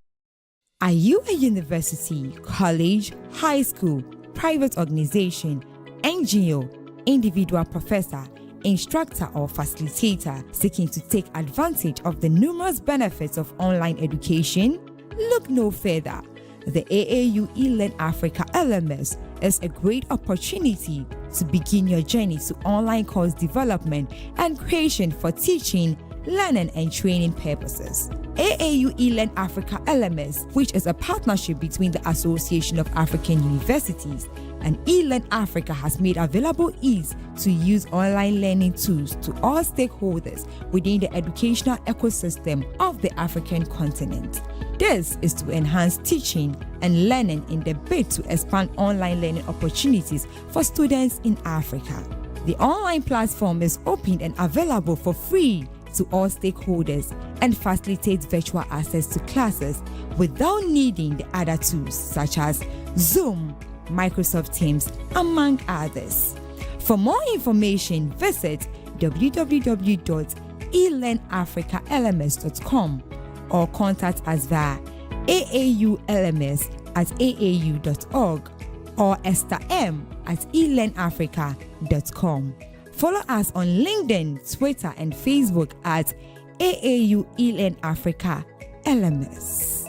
Are you a university, college, high school, private organization, NGO, individual professor, instructor or facilitator seeking to take advantage of the numerous benefits of online education? Look no further. the AAU eLearn Africa LMS is a great opportunity to begin your journey to online course development and creation for teaching, learning, and training purposes. AAU eLearn Africa LMS, which is a partnership between the Association of African Universities and eLearn Africa, has made available ease to use online learning tools to all stakeholders within the educational ecosystem of the African continent. This is to enhance teaching and learning in the bid to expand online learning opportunities for students in Africa. The online platform is open and available for free to all stakeholders and facilitates virtual access to classes without needing the other tools such as Zoom, Microsoft Teams, among others. For more information, visit www.elearnafricalms.com or contact us via aaulms@aau.org or estherm@elearnafrica.com. Follow us on LinkedIn, Twitter, and Facebook at AAU eLearn Africa LMS.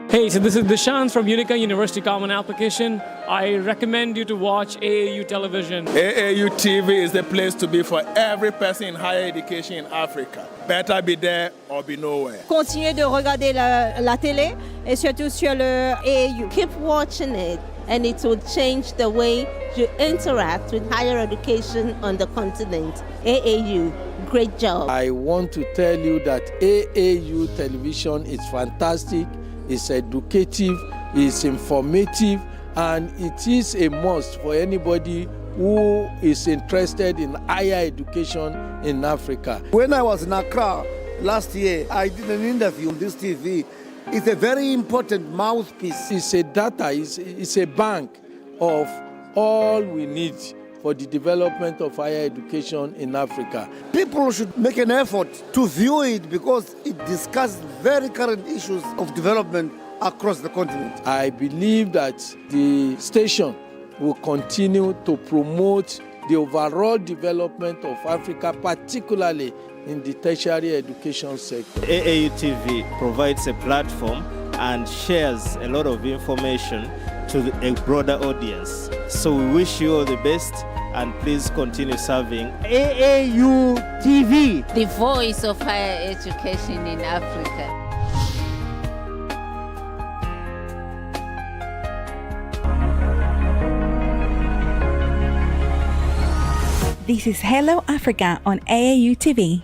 Hey, so this is Dishant from Unica University Common Application. I recommend you to watch AAU television. AAU TV is the place to be for every person in higher education in Africa. Better be there or be nowhere. Continuez de regarder la télé et surtout sur le AAU. Keep watching it and it will change the way you interact with higher education on the continent. AAU, great job. I want to tell you that AAU television is fantastic. It's educative, it's informative, and it is a must for anybody who is interested in higher education in Africa. When I was in Accra last year, I did an interview on this TV. It's a very important mouthpiece. It's a data, it's a bank of all we need for the development of higher education in Africa. People should make an effort to view it because it discusses very current issues of development across the continent. I believe that the station will continue to promote the overall development of Africa, particularly in the tertiary education sector. AAU TV provides a platform and shares a lot of information to a broader audience. So we wish you all the best and please continue serving AAU TV, the voice of higher education in Africa. This is Hello Africa on AAU TV.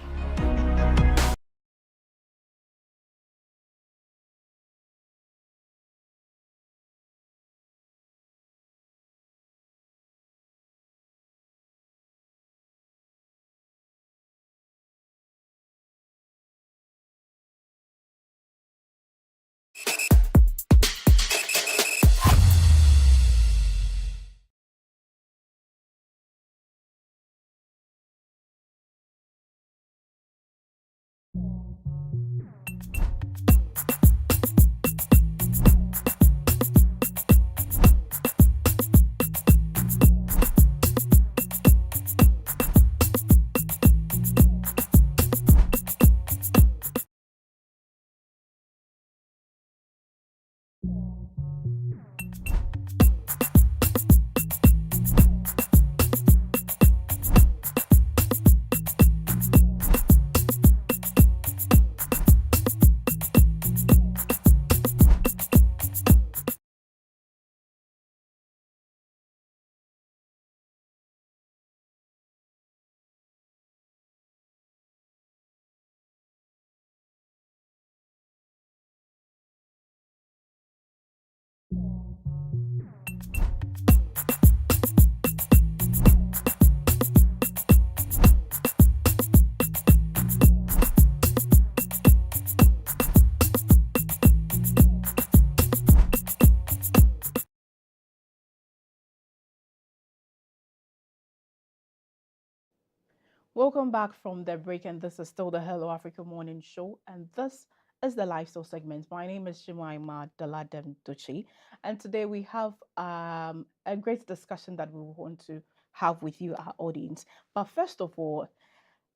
Welcome back from the break, and this is still the Hello Africa Morning Show, and this is the lifestyle segment. My name is Jemima Daladem Duchi, and today we have a great discussion that we want to have with you, our audience. But first of all,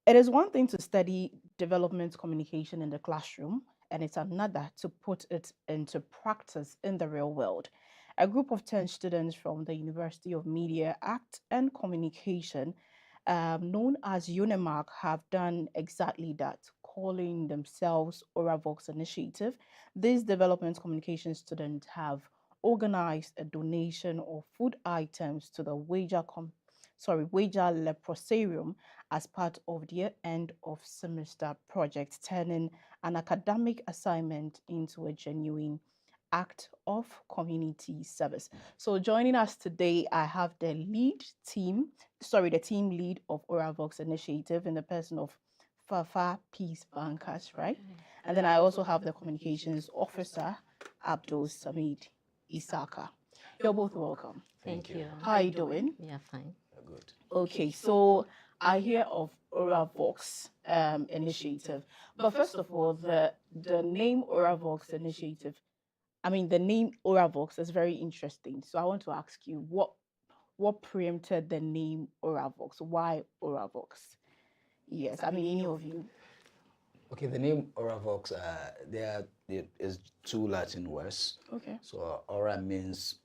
It is one thing to study development communication in the classroom, and it's another to put it into practice in the real world. A group of 10 students from the University of Media, Art and Communication, known as UNIMAC, have done exactly that, calling themselves OraVox Initiative. These development communication students have organized a donation of food items to the Weija Leprosarium as part of their end of semester project, turning an academic assignment into a genuine act of community service. So joining us today, I have the team lead of OraVox Initiative in the person of Fafa Peace Bankers, right? And then I also have the communications officer, Abdul Samid Isaka. You're both welcome. Thank you. How are you doing? Yeah, fine. Good. Okay, so I hear of OraVox Initiative, but first of all, the name OraVox Initiative, the name OraVox is very interesting. So I want to ask you, what preempted the name OraVox? Why OraVox? Yes, any of you. Okay, the name OraVox, there is two Latin words. Okay. So Ora means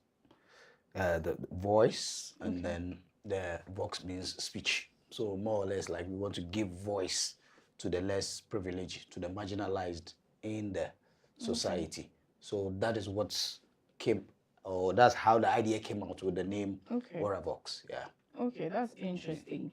the voice, and then the vox means speech. So more or less like we want to give voice to the less privileged, to the marginalized in the society. So that is that's how the idea came out with the name OraVox. Yeah. Okay, that's interesting.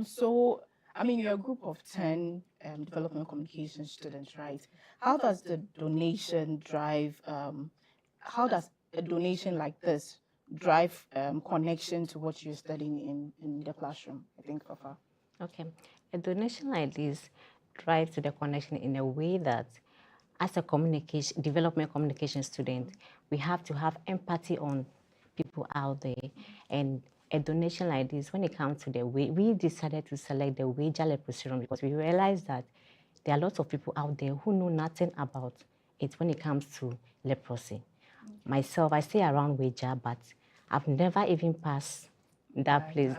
So you're a group of 10 development communication students, right? How does the donation drive? How does a donation like this drive connection to what you're studying in the classroom? I think, Fafa. Okay, a donation like this drives to the connection in a way that, as a development communication student, we have to have empathy on people out there. And a donation like this, when it comes to we decided to select the Weija Leprosarium because we realized that there are lots of people out there who know nothing about it when it comes to leprosy. Myself, I stay around Weija, but I've never even passed that place.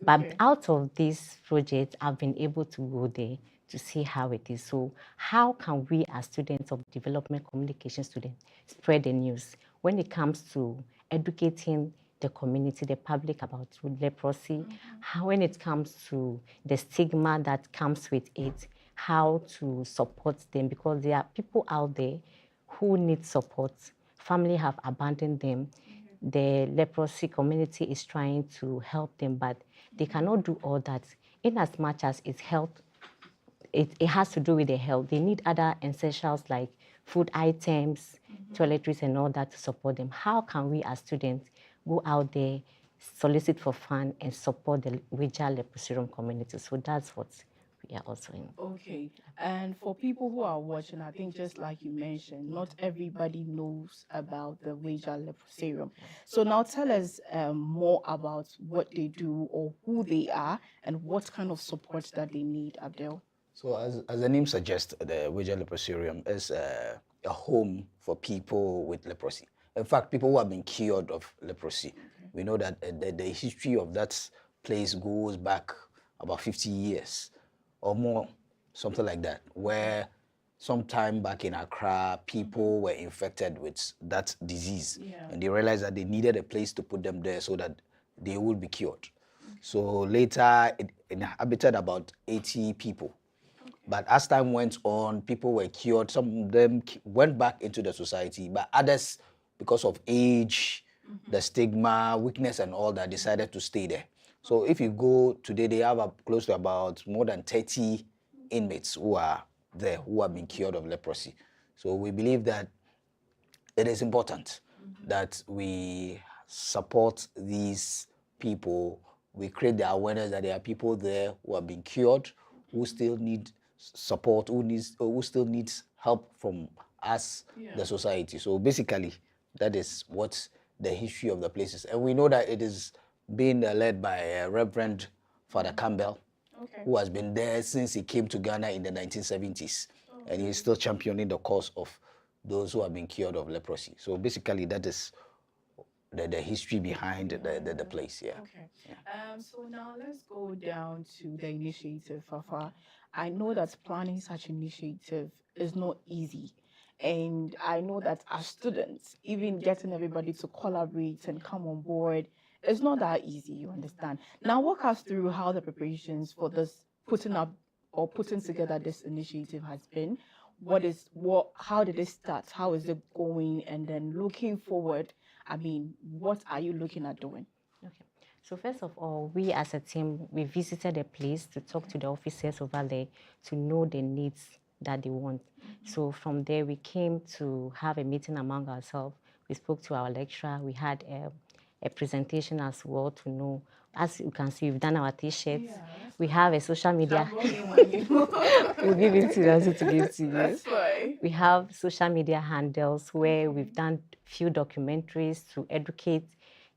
But out of this project, I've been able to go there to see how it is. So how can we as students of development communication students spread the news when it comes to educating the community, the public about leprosy, when it comes to the stigma that comes with it, how to support them, because there are people out there who need support. Family have abandoned them. The leprosy community is trying to help them, but they cannot do all that. In as much as it's health, it has to do with the health. They need other essentials like food items, toiletries and all that to support them. How can we as students go out there, solicit for funds and support the Weija Leprosarium community? So that's what we are also in. Okay, and for people who are watching, I think just like you mentioned, not everybody knows about the Weija Leprosarium. So now tell us more about what they do or who they are and what kind of support that they need, Abdel. So as the name suggests, the Weija Leprosarium is a home for people with leprosy. In fact, people who have been cured of leprosy. We know that the history of that place goes back about 50 years or more, something like that, where sometime back in Accra, people were infected with that disease. And they realized that they needed a place to put them there so that they would be cured. So later, it inhabited about 80 people. But as time went on, people were cured. Some of them went back into the society, but others, because of age, the stigma, weakness and all that, decided to stay there. So if you go today, they have close to about more than 30 inmates who are there, who have been cured of leprosy. So we believe that it is important that we support these people. We create the awareness that there are people there who have been cured, who still need support, who still needs help from us, the society. So basically, that is what the history of the place is. And we know that it is being led by Reverend Father Campbell, who has been there since he came to Ghana in the 1970s. And he's still championing the cause of those who have been cured of leprosy. So basically, that is the history behind the place. Yeah. Okay. So now let's go down to the initiative, Fafa. I know that planning such initiative is not easy. And I know that as students, even getting everybody to collaborate and come on board, it's not that easy, you understand. Now walk us through how the preparations for this putting together this initiative has been. How did it start? How is it going? And then looking forward, I mean, what are you looking at doing? Okay. So first of all, we as a team, we visited the place to talk to the officers over there to know the needs that they want. So from there, we came to have a meeting among ourselves. We spoke to our lecturer. We had a presentation as well to know. As you can see, we've done our T-shirts. Yeah, we have a social media. We'll give it to us to give to you. That's fine. We have social media handles where we've done few documentaries to educate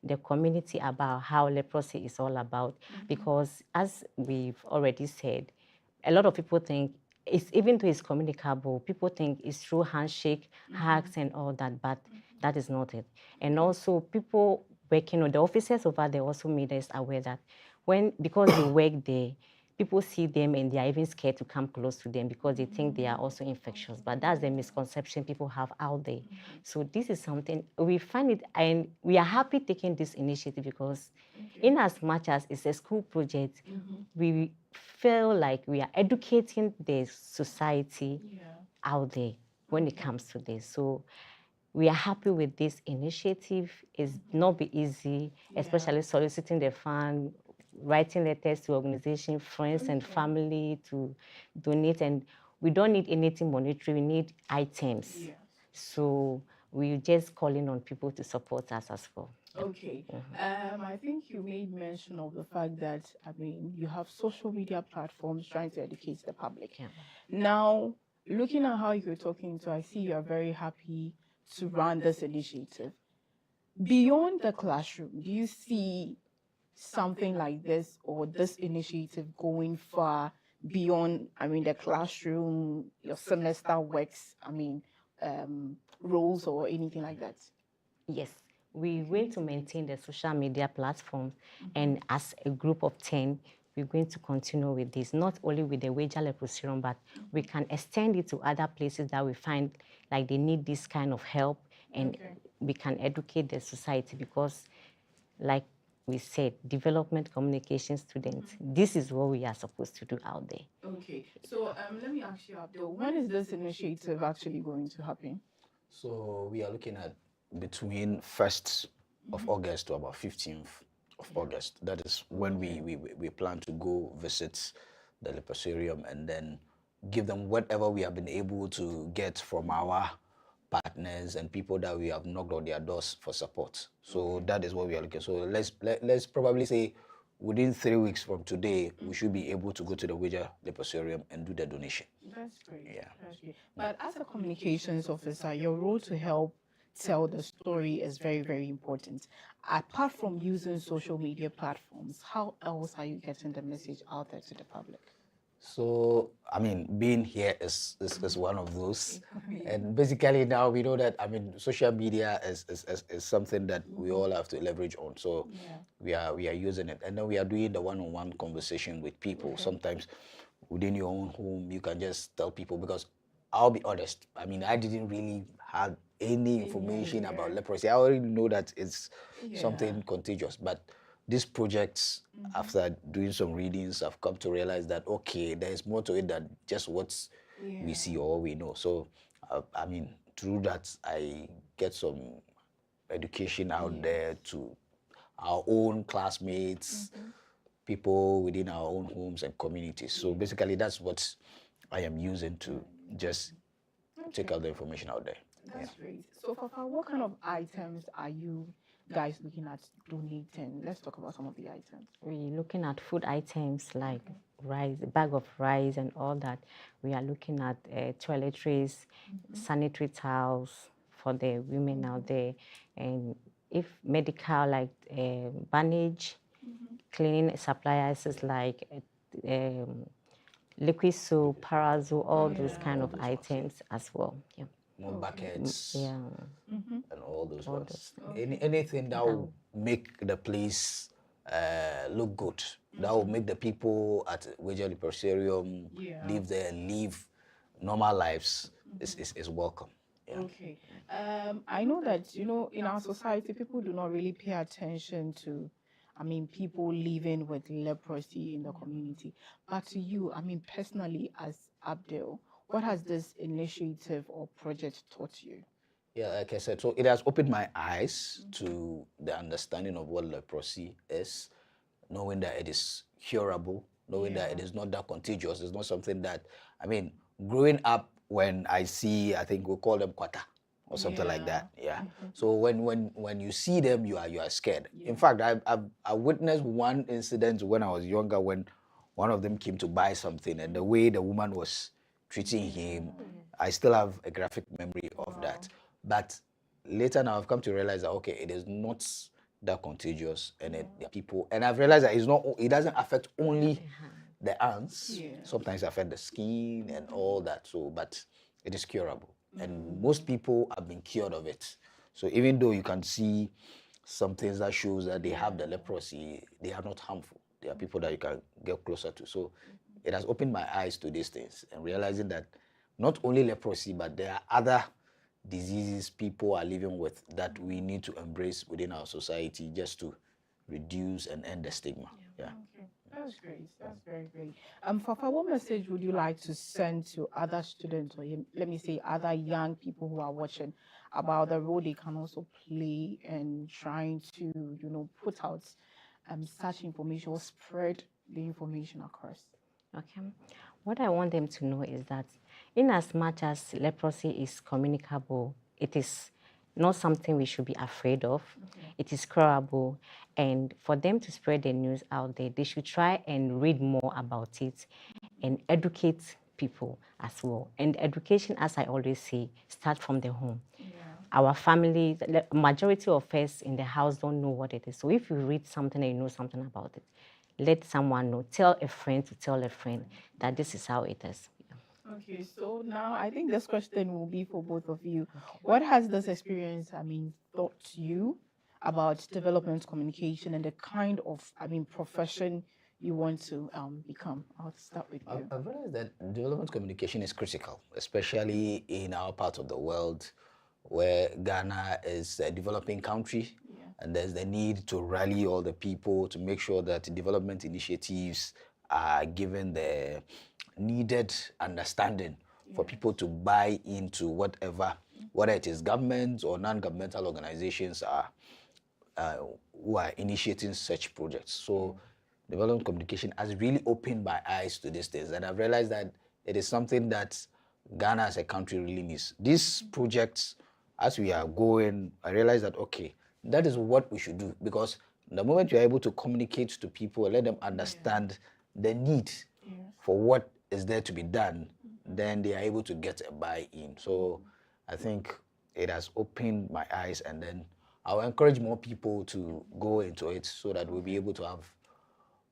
the community about how leprosy is all about. Because as we've already said, a lot of people think even though it's communicable, people think it's through handshake, hugs and all that, but that is not it. And also people working on the officers over there also made us aware that because they work there, people see them and they are even scared to come close to them because they think they are also infectious. But that's the misconception people have out there. So this is something we find it, and we are happy taking this initiative because in as much as it's a school project, we feel like we are educating the society out there when it comes to this. So we are happy with this initiative. It's not be easy, especially soliciting the fund, writing letters to organizations, friends and family to donate. And we don't need anything monetary, we need items. So we're just calling on people to support us as well. Okay. I think you made mention of the fact that, I mean, you have social media platforms trying to educate the public. Now, looking at how you're talking to, I see you're very happy to run this initiative. Beyond the classroom, do you see something like this or this initiative going far beyond, I mean, the classroom, your semester works, I mean, roles or anything like that? Yes, we're going to maintain the social media platforms, and as a group of 10, we're going to continue with this, not only with the Weija Leprosy Serum, but we can extend it to other places that we find like they need this kind of help, and we can educate the society because, like we said, development communication students, this is what we are supposed to do out there. Okay, so let me ask you, Abdul, when is this initiative actually going to happen? So we are looking at between 1st of August to about 15th of August. That is when we plan to go visit the Leprosarium and then give them whatever we have been able to get from our partners and people that we have knocked on their doors for support. So that is what we are looking. So let's probably say within 3 weeks from today, we should be able to go to the Weija Leprosarium and do the donation. That's great. Yeah. That's great. But as a communications officer, your role to help tell the story is very, very important. Apart from using social media platforms, how else are you getting the message out there to the public? So, I mean, being here is one of those. And basically now we know that, I mean, social media is something that we all have to leverage on. So we are using it. And then we are doing the one-on-one conversation with people. Sometimes within your own home, you can just tell people, because I'll be honest, I mean, I didn't really have any information about leprosy. I already know that it's something contagious, but these projects, after doing some readings, I've come to realize that, okay, there's more to it than just what we see or what we know. So, I mean, through that, I get some education out there to our own classmates, people within our own homes and communities. So basically, that's what I am using to just take out the information out there. That's great. So, Fafa, what kind of items are you guys looking at donating? Let's talk about some of the items. We're looking at food items like rice, a bag of rice and all that. We are looking at toiletries, sanitary towels for the women out there, and if medical, like bandage, cleaning supplies like liquid soap, Parazole, all those kind of items as well. More buckets and all all those ones. Anything that will make the place look good, that will make the people at Weija Leprosarium live normal lives is welcome. Yeah. Okay. I know that, in our society, people do not really pay attention to, people living with leprosy in the community. But to you, personally, as Abdul, what has this initiative or project taught you? Yeah, like I said, so it has opened my eyes to the understanding of what leprosy is, knowing that it is curable, knowing that it is not that contagious. It's not something that, growing up, when I see, I think we call them kwata or something like that. Yeah. So when you see them, you are scared. In fact, I witnessed one incident when I was younger, when one of them came to buy something, and the way the woman was treating him, I still have a graphic memory of that. But later now I've come to realize that, okay, it is not that contagious, and and I've realized that it doesn't affect only the ants. Sometimes affect the skin and all that. So, but it is curable, and most people have been cured of it. So even though you can see some things that shows that they have the leprosy, they are not harmful. They are people that you can get closer to. So it has opened my eyes to these things, and realizing that not only leprosy, but there are other diseases people are living with that we need to embrace within our society just to reduce and end the stigma. Yeah. Okay. That's great. That's very great. Fafa, what message would you like to send to other students, or let me say other young people who are watching, about the role they can also play in trying to, put out such information or spread the information across? Okay. What I want them to know is that in as much as leprosy is communicable, it is not something we should be afraid of. It is curable, and for them to spread the news out there, they should try and read more about it and educate people as well. And education, as I always say, starts from the home. Our family, the majority of us in the house don't know what it is. So if you read something and you know something about it, let someone know. Tell a friend to tell a friend that this is how it is. Okay, so now I think this question will be for both of you. What has this experience, taught you about development communication and the kind of, profession you want to become? I'll start with you. I've realized that development communication is critical, especially in our part of the world where Ghana is a developing country, and there's the need to rally all the people to make sure that development initiatives are given the needed understanding for people to buy into whatever, whether it is government or non-governmental organizations who are initiating such projects. So development communication has really opened my eyes to these things, and I've realized that it is something that Ghana as a country really needs. These projects, as we are going, I realize that, okay, that is what we should do, because the moment you're able to communicate to people and let them understand the need for what is there to be done, then they are able to get a buy-in. So I think it has opened my eyes, and then I'll encourage more people to go into it so that we'll be able to have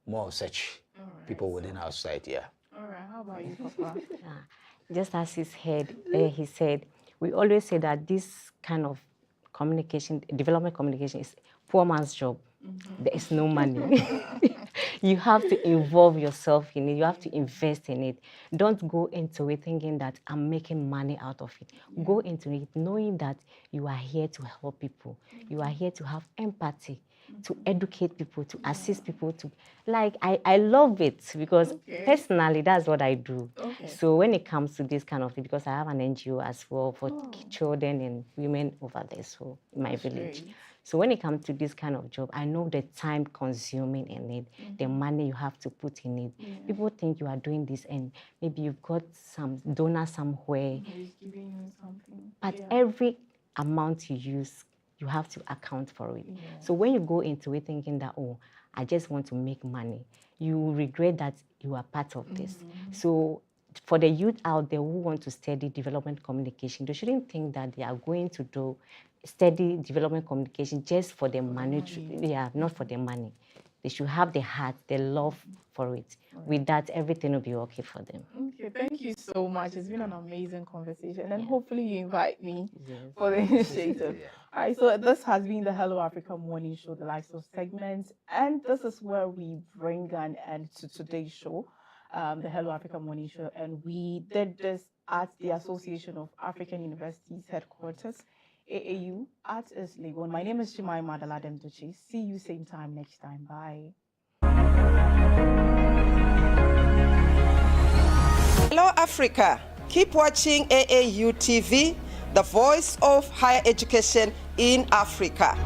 more of such people within our society. Yeah. All right. How about you, Papa? Just as he said, we always say that this kind of communication, development communication, is poor man's job. There is no money. You have to involve yourself in it. You have to invest in it. Don't go into it thinking that I'm making money out of it. Go into it knowing that you are here to help people. You are here to have empathy, to educate people, to assist people. I love it because personally, that's what I do. So when it comes to this kind of thing, because I have an NGO as well for children and women over there, so in my village. So when it comes to this kind of job, I know the time consuming in it, the money you have to put in it. People think you are doing this and maybe you've got some donor somewhere. But every amount you use, you have to account for it. So when you go into it thinking that, oh, I just want to make money, you regret that you are part of this. So for the youth out there who want to study development communication, they shouldn't think that they are going to do study development communication just for the money. Not for the money. They should have the heart, the love for it. With that, everything will be okay for them. Okay, thank you so much. It's been an amazing conversation, and hopefully you invite me for the initiative. All right, so this has been the Hello Africa Morning Show, the lifestyle segment, and this is where we bring an end to today's show, the Hello Africa Morning Show, and we did this at the Association of African Universities headquarters, AAU, at Legon. My name is Chimaima Daladem Duchi. See you same time next time. Bye. Hello Africa. Keep watching AAU TV, the voice of higher education in Africa.